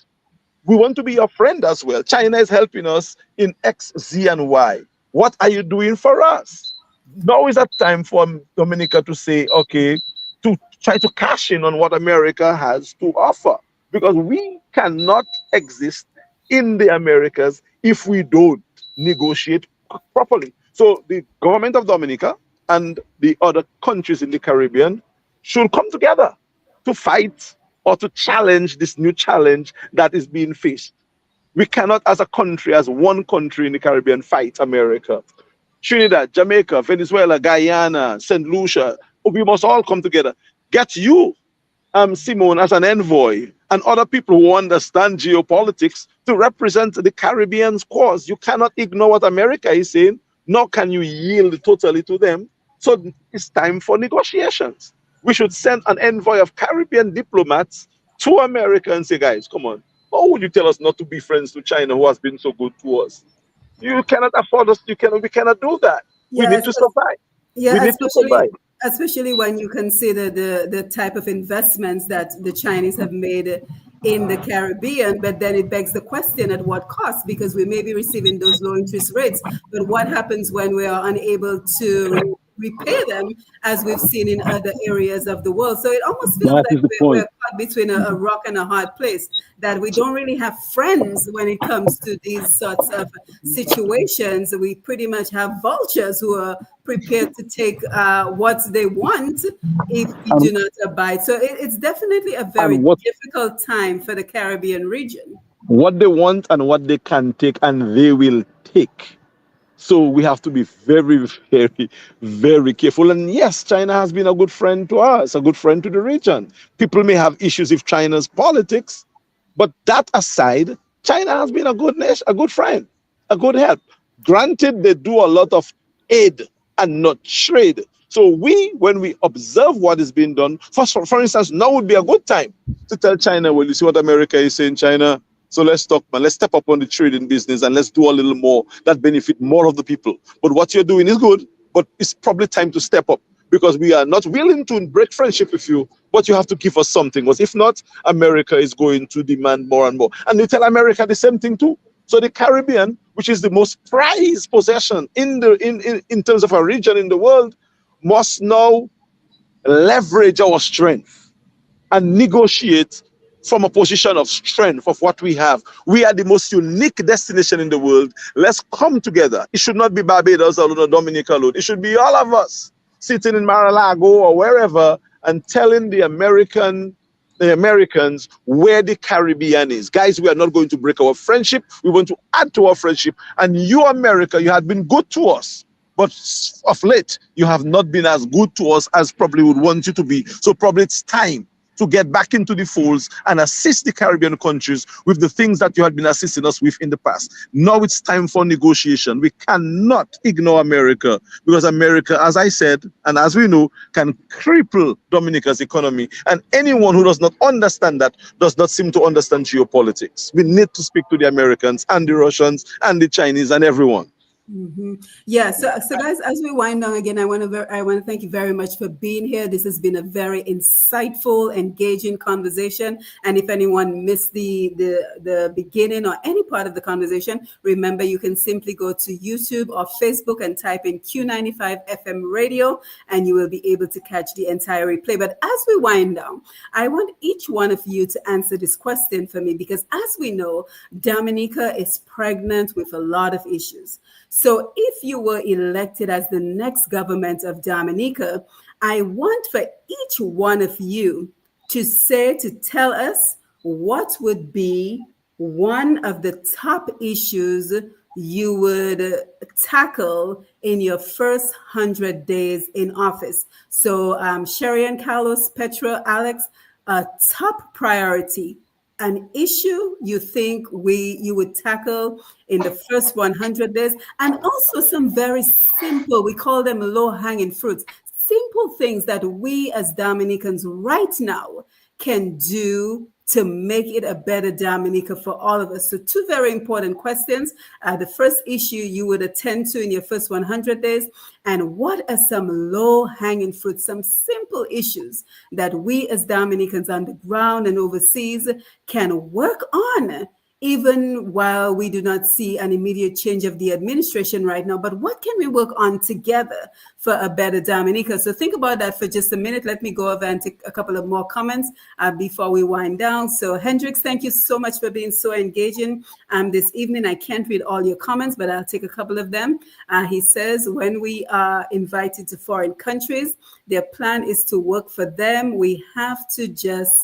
We want to be your friend as well. China is helping us in X, Z, and Y. What are you doing for us? Now is that time for Dominica to say, okay, to try to cash in on what America has to offer. Because we cannot exist in the Americas if we don't negotiate properly. So the government of Dominica and the other countries in the Caribbean should come together to fight or to challenge this new challenge that is being faced. We cannot, as a country, as one country in the Caribbean, fight America. Trinidad, Jamaica, Venezuela, Guyana, St. Lucia, we must all come together. Get you, Simone, as an envoy, and other people who understand geopolitics to represent the Caribbean's cause. You cannot ignore what America is saying, nor can you yield totally to them. So it's time for negotiations. We should send an envoy of Caribbean diplomats to America and say, guys, come on. How would you tell us not to be friends to China, who has been so good to us? You cannot afford us. We cannot do that. We Yeah, need to survive. We yeah, need to survive. especially when you consider the type of investments that the Chinese have made in the Caribbean, but then it begs the question at what cost? Because we may be receiving those low interest rates, but what happens when we are unable to repay them, as we've seen in other areas of the world? So it almost feels That like is the we're point. caught between a rock and a hard place, that we don't really have friends when it comes to these sorts of situations. We pretty much have vultures who are prepared to take what they want if we do And, not abide. So it's definitely a very and difficult time for the Caribbean region. what they want and what they can take, and they will take. So we have to be very, very, very careful. And yes, China has been a good friend to us, a good friend to the region. People may have issues with China's politics, but that aside, China has been a good nation, a good friend, a good help. Granted, they do a lot of aid and not trade. So when we observe what is being done, for instance, now would be a good time to tell China, well, you see what America is saying, China. So let's talk, man. Let's step up on the trading business and let's do a little more that benefit more of the people. But what you're doing is good, but it's probably time to step up, because we are not willing to break friendship with you, but you have to give us something. Because if not, America is going to demand more and more. And they tell America the same thing too. So the Caribbean, which is the most prized possession in terms of a region in the world, must now leverage our strength and negotiate from a position of strength of what we have. We are the most unique destination in the world. Let's come together. It should not be Barbados alone or Dominica alone. It should be all of us sitting in Mar-a-Lago or wherever and telling the Americans where the Caribbean is. Guys, we are not going to break our friendship. We want to add to our friendship. And you, America, you have been good to us. But of late, you have not been as good to us as probably would want you to be. So probably it's time to get back into the folds and assist the Caribbean countries with the things that you had been assisting us with in the past. Now it's time for negotiation. We cannot ignore America, because America, as I said, and as we know, can cripple Dominica's economy. And anyone who does not understand that does not seem to understand geopolitics. We need to speak to the Americans and the Russians and the Chinese and everyone. Yeah, so guys, as we wind down again, I want to thank you very much for being here. This has been a very insightful, engaging conversation. And if anyone missed the beginning or any part of the conversation, remember you can simply go to YouTube or Facebook and type in Q95 FM radio, and you will be able to catch the entire replay. But as we wind down, I want each one of you to answer this question for me, because as we know, Dominica is pregnant with a lot of issues. So if you were elected as the next government of Dominica, I want for each one of you to tell us what would be one of the top issues you would tackle in your first 100 days in office. So Sherry and Carlos, Petra, Alex, a top priority, an issue you think you would tackle in the first 100 days, and also some very simple, we call them low-hanging fruits, simple things that we as Dominicans right now can do to make it a better Dominica for all of us. So two very important questions. The first issue you would attend to in your first 100 days, and what are some low-hanging fruits, some simple issues that we as Dominicans on the ground and overseas can work on, even while we do not see an immediate change of the administration right now. But what can we work on together for a better Dominica? So think about that for just a minute. Let me go over and take a couple of more comments before we wind down. So Hendrix, thank you so much for being so engaging this evening. I can't read all your comments, but I'll take a couple of them. He says, when we are invited to foreign countries, their plan is to work for them. We have to think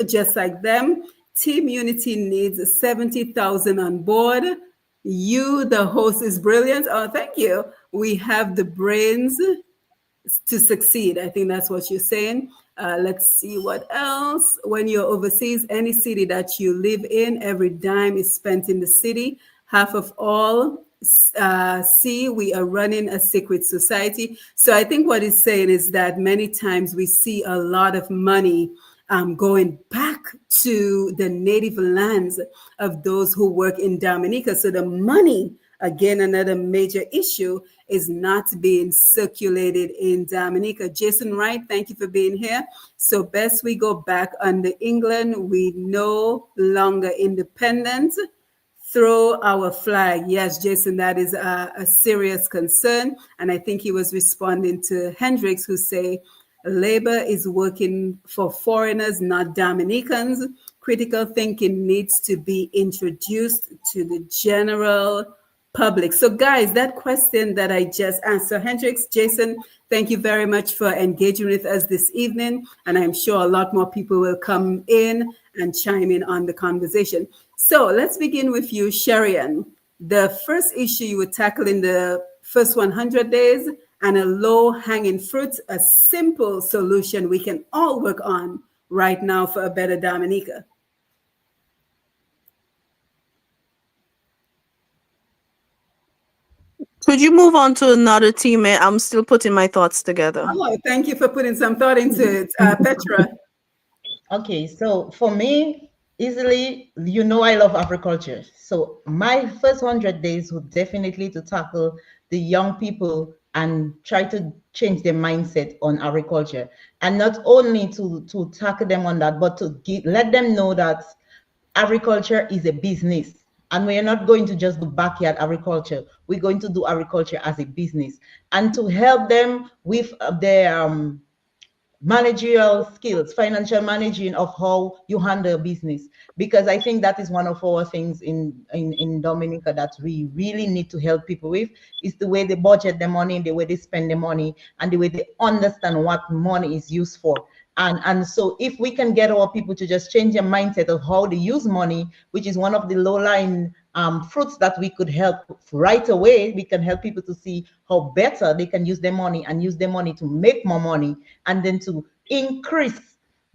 just like them. Team Unity needs 70,000 on board. You, the host, is brilliant. Oh, thank you. We have the brains to succeed. I think that's what you're saying. Let's see what else. When you're overseas, any city that you live in, every dime is spent in the city. Half of all see, we are running a secret society. So I think what he's saying is that many times we see a lot of money going back to the native lands of those who work in Dominica. So the money, again, another major issue, is not being circulated in Dominica. Jason Wright, thank you for being here. So best we go back under England, we no longer independent. Throw our flag. Yes, Jason, that is a serious concern. And I think he was responding to Hendricks, who say Labor is working for foreigners, not Dominicans. Critical thinking needs to be introduced to the general public. So guys, that question that I just answered, Hendricks, Jason, thank you very much for engaging with us this evening. And I'm sure a lot more people will come in and chime in on the conversation. So let's begin with you, Sherian. The first issue you would tackle in the first 100 days, and a low-hanging fruit, a simple solution we can all work on right now for a better Dominica. Could you move on to another teammate? I'm still putting my thoughts together. Oh, thank you for putting some thought into it, Petra. Okay, so for me, easily, I love agriculture. So my first 100 days would definitely to tackle the young people and try to change their mindset on agriculture. And not only to tackle them on that, but to let them know that agriculture is a business. And we are not going to just do backyard agriculture. We're going to do agriculture as a business. And to help them with their managerial skills, financial managing of how you handle business, because I think that is one of our things in Dominica that we really need to help people with, is the way they budget the money, the way they spend the money, and the way they understand what money is used for. And so if we can get our people to just change their mindset of how they use money, which is one of the low-lying fruits that we could help right away, we can help people to see how better they can use their money and use their money to make more money, and then to increase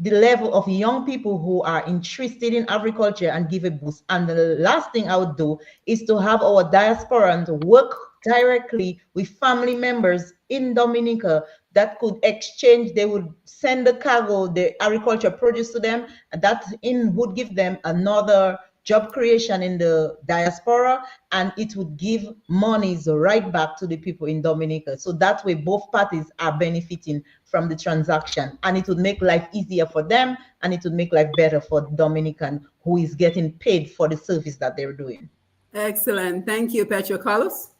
the level of young people who are interested in agriculture and give a boost. And the last thing I would do is to have our diasporans work directly with family members in Dominica that could exchange. They would send the cargo, the agriculture produce to them, and that would give them another job creation in the diaspora, and it would give monies right back to the people in Dominica. So that way both parties are benefiting from the transaction, and it would make life easier for them, and it would make life better for the Dominican who is getting paid for the service that they're doing. Excellent. Thank you, Petro. Carlos?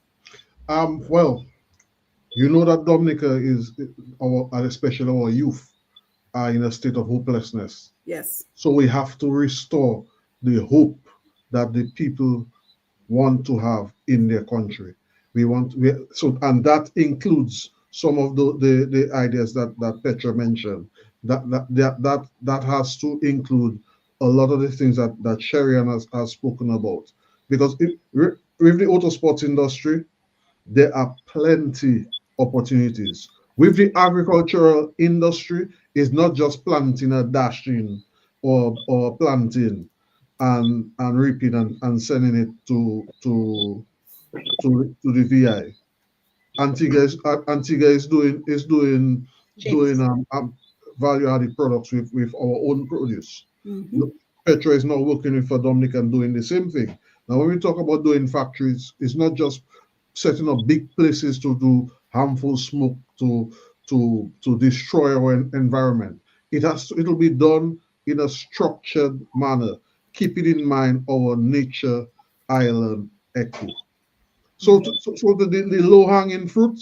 Well, that Dominica is, and especially our youth, are in a state of hopelessness. Yes. So we have to restore the hope that the people want to have in their country. And that includes some of the ideas that Petra mentioned. That has to include a lot of the things that Sherian has spoken about. Because with the auto sports industry, there are plenty opportunities. With the agricultural industry, it's not just planting and dashing or planting and reaping and sending it to the VI. Antigua is doing value added products with our own produce. Mm-hmm. Petra is now working with a Dominican doing the same thing. Now, when we talk about doing factories, it's not just setting up big places to do harmful smoke to destroy our environment. It'll be done in a structured manner, keeping in mind our nature island echo. So the low-hanging fruit,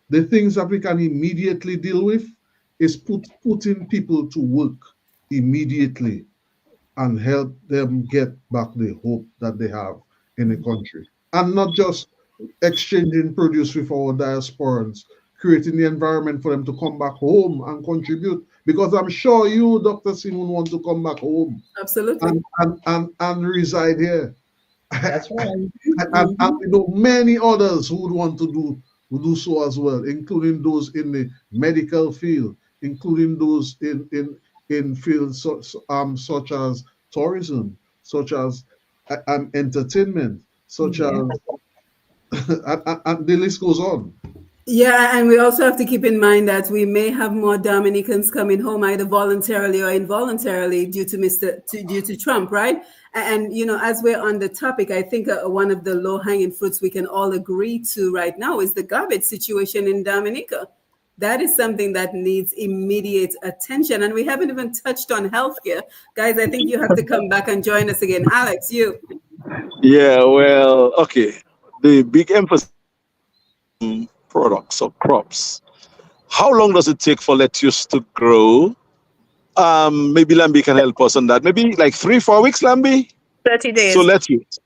the things that we can immediately deal with, is putting people to work immediately and help them get back the hope that they have in the country. And not just exchanging produce with our diasporans, creating the environment for them to come back home and contribute. Because I'm sure you, Dr. Simon, want to come back home. Absolutely. And reside here. That's right. And many others who would want to do so as well, including those in the medical field, including those in fields such as tourism, such as entertainment, such as and the list goes on. Yeah, and we also have to keep in mind that we may have more Dominicans coming home either voluntarily or involuntarily due to due to Trump, right? And as we're on the topic, I think one of the low-hanging fruits we can all agree to right now is the garbage situation in Dominica. That is something that needs immediate attention, and we haven't even touched on healthcare, guys. I think you have to come back and join us again, Alex. You. Yeah, well, okay. The big emphasis on products or crops. How long does it take for lettuce to grow? Maybe Lambi can help us on that. Maybe like 3, 4 weeks, Lambi. 30 So days. lettuce,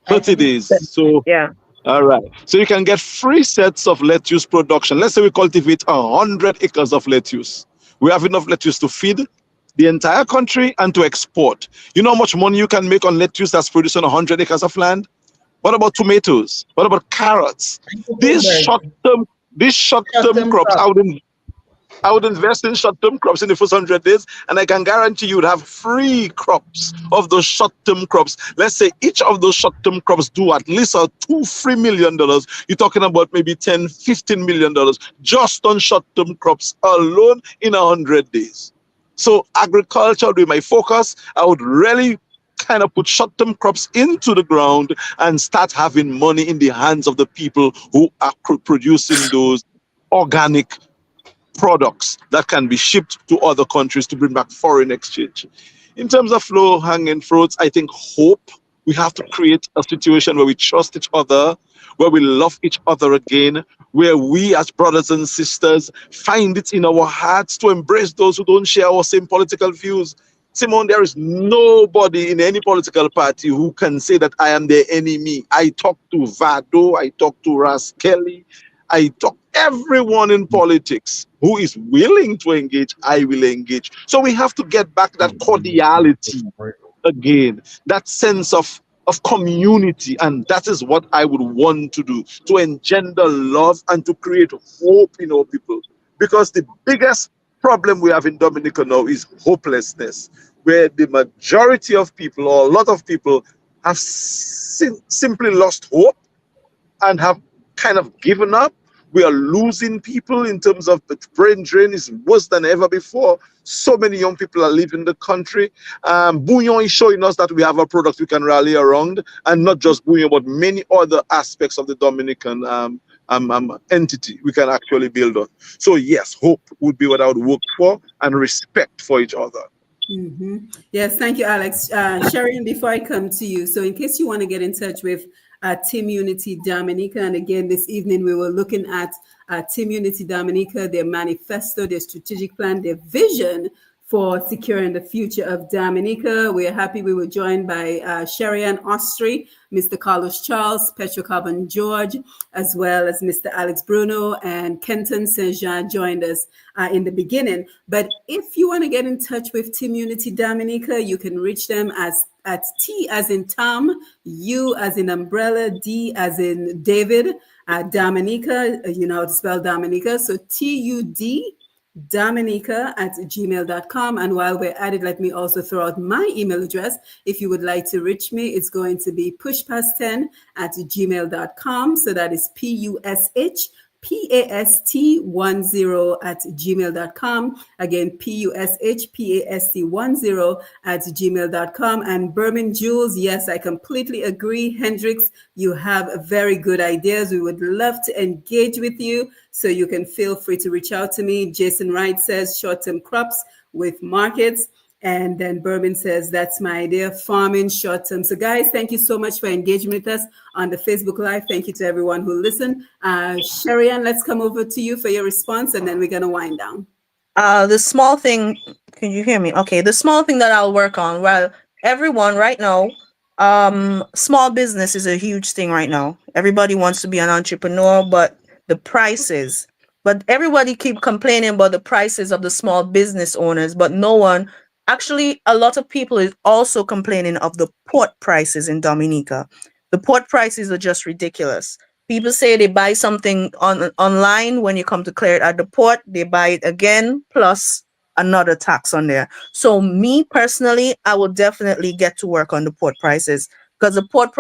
I 30 think days. So Yeah. all right. So you can get 3 sets of lettuce production. Let's say we cultivate 100 acres of lettuce. We have enough lettuce to feed the entire country and to export. You know how much money you can make on lettuce that's produced on 100 acres of land? What about tomatoes? What about carrots? These cucumbers, short-term, these short-term short-term crops, crops. I would invest in short-term crops in the first 100 days, and I can guarantee you would have free crops of those short-term crops. Let's say each of those short-term crops do at least $2-3 million. You're talking about maybe $10-15 million just on short-term crops alone in 100 days. So agriculture would be my focus. I would really kind of put short-term crops into the ground and start having money in the hands of the people who are producing those organic products that can be shipped to other countries to bring back foreign exchange. In terms of low hanging fruits, I think hope. We have to create a situation where we trust each other, where we love each other again, where we as brothers and sisters find it in our hearts to embrace those who don't share our same political views. Simone, there is nobody in any political party who can say that I am their enemy. I talk to Vado, I talk to Ras Kelly, I talk everyone in politics who is willing to engage, I will engage. So we have to get back that cordiality again, that sense of community, and that is what I would want to do, to engender love and to create hope in our people. Because the biggest problem we have in Dominica now is hopelessness, where the majority of people, or a lot of people, have simply lost hope and have kind of given up. We are losing people in terms of the brain drain is worse than ever before. So many young people are leaving the country. Bouillon is showing us that we have a product we can rally around, and not just Bouillon, but many other aspects of the Dominican entity we can actually build on. So yes, hope would be what I would work for, and respect for each other. Yes, thank you, Alex. Sharon, before I come to you, so in case you want to get in touch with Team Unity Dominica, and again, this evening we were looking at Team Unity Dominica, their manifesto, their strategic plan, their vision for securing the future of Dominica. We are happy we were joined by Sherian Ostry, Mr. Carlos Charles, Petrocarbon George, as well as Mr. Alex Bruno, and Kenton Saint-Jean joined us in the beginning. But if you want to get in touch with Team Unity Dominica, you can reach them at T as in Tom, U as in umbrella, D as in David, Dominica, you know how to spell Dominica. So TUD Dominica@gmail.com. And while we're at it, let me also throw out my email address. If you would like to reach me, it's going to be pushpast10@gmail.com. So that is pushpast10@gmail.com. Again, pushpast10@gmail.com. And Berman Jules, yes, I completely agree. Hendricks, you have very good ideas. We would love to engage with you. So you can feel free to reach out to me. Jason Wright says short-term crops with markets. And then Berman says, that's my idea, farming short-term. So guys, thank you so much for engaging with us on the Facebook Live. Thank you to everyone who listened. Sherian, let's come over to you for your response, and then we're going to wind down. The small thing, can you hear me? Okay, the small thing that I'll work on, well, everyone right now, small business is a huge thing right now. Everybody wants to be an entrepreneur, but the prices, but everybody keep complaining about the prices of the small business owners, but no one, actually a lot of people is also complaining of the port prices in Dominica. The port prices are just ridiculous. People say they buy something online. When you come to clear it at the port, they buy it again, plus another tax on there. So me personally, I will definitely get to work on the port prices, because the port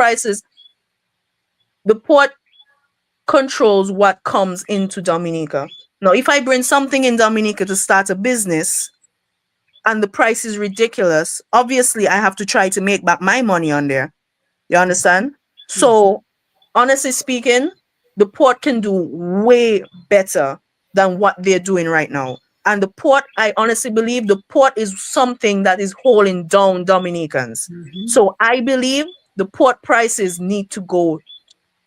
controls what comes into Dominica. Now, if I bring something in Dominica to start a business and the price is ridiculous, obviously I have to try to make back my money on there. You understand? So, honestly speaking, the port can do way better than what they're doing right now. And the port, I honestly believe the port is something that is holding down Dominicans. So I believe the port prices need to go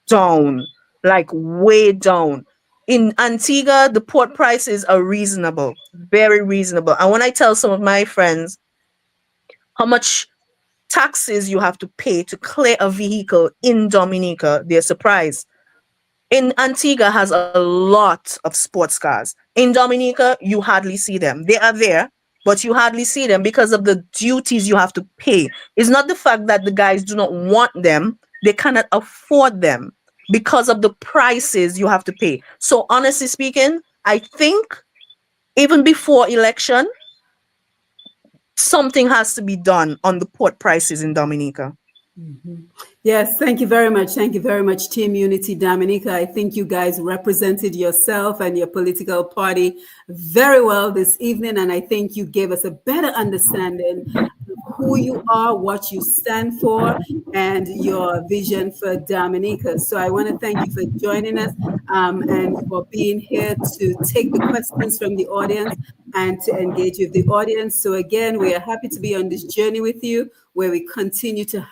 down, like way down. In Antigua, the port prices are reasonable, very reasonable. And when I tell some of my friends how much taxes you have to pay to clear a vehicle in Dominica, they're surprised. In Antigua has a lot of sports cars. In Dominica, you hardly see them. They are there, but you hardly see them because of the duties you have to pay. It's not the fact that the guys do not want them, they cannot afford them because of the prices you have to pay. So honestly speaking, I think even before election, something has to be done on the port prices in Dominica. Yes, thank you very much. Thank you very much, Team Unity Dominica. I think you guys represented yourself and your political party very well this evening, and I think you gave us a better understanding of who you are, what you stand for, and your vision for Dominica. So I want to thank you for joining us and for being here to take the questions from the audience and to engage with the audience. So again, we are happy to be on this journey with you, where we continue to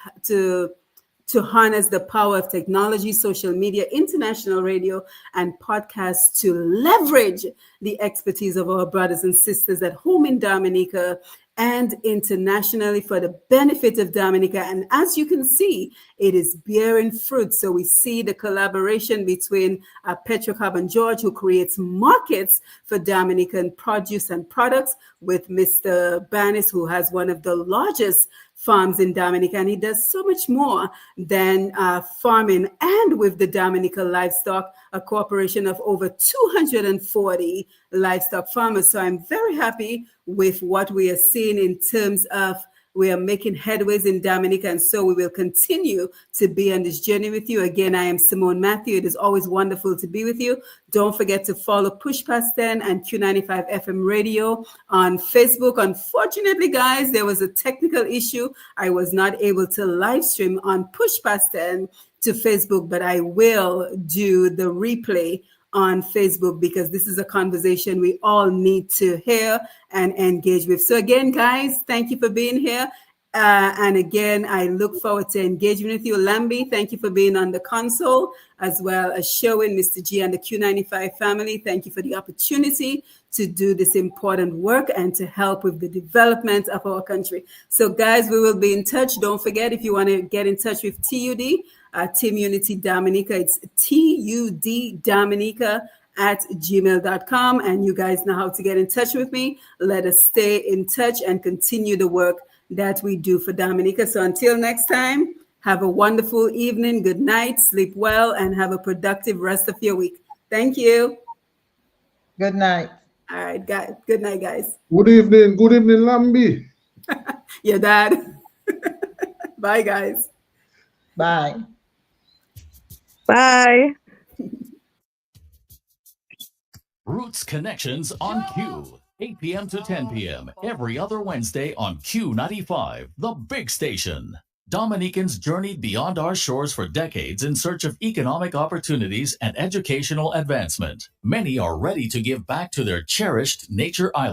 harness the power of technology, social media, international radio, and podcasts to leverage the expertise of our brothers and sisters at home in Dominica and internationally for the benefit of Dominica. And as you can see, it is bearing fruit. So we see the collaboration between Petrocarbon George, who creates markets for Dominican produce and products, with Mr. Banis, who has one of the largest farms in Dominica, and he does so much more than farming, and with the Dominica Livestock, a corporation of over 240 livestock farmers. So I'm very happy with what we are seeing in terms of we are making headways in Dominica, and so we will continue to be on this journey with you. Again, I am Simone Matthew. It is always wonderful to be with you. Don't forget to follow Push Past 10 and Q95 FM Radio on Facebook. Unfortunately, guys, there was a technical issue. I was not able to live stream on Push Past 10 to Facebook, but I will do the replay on Facebook, because this is a conversation we all need to hear and engage with. So again, guys, thank you for being here. And again, I look forward to engaging with you. Lambi, thank you for being on the console, as well as showing Mr. G and the Q95 family. Thank you for the opportunity to do this important work and to help with the development of our country. So guys, we will be in touch. Don't forget, if you want to get in touch with TUD, Team Unity Dominica, it's TUD Dominica at gmail.com. And you guys know how to get in touch with me. Let us stay in touch and continue the work that we do for Dominica. So until next time, have a wonderful evening, good night, sleep well, and have a productive rest of your week. Thank you. Good night. All right, guys. Good night, guys. Good evening, Lambi. Your dad. Bye, guys. Bye. Bye. Roots Connections on Q, 8 p.m. to 10 p.m. every other Wednesday on Q95, the big station. Dominicans journeyed beyond our shores for decades in search of economic opportunities and educational advancement. Many are ready to give back to their cherished nature island.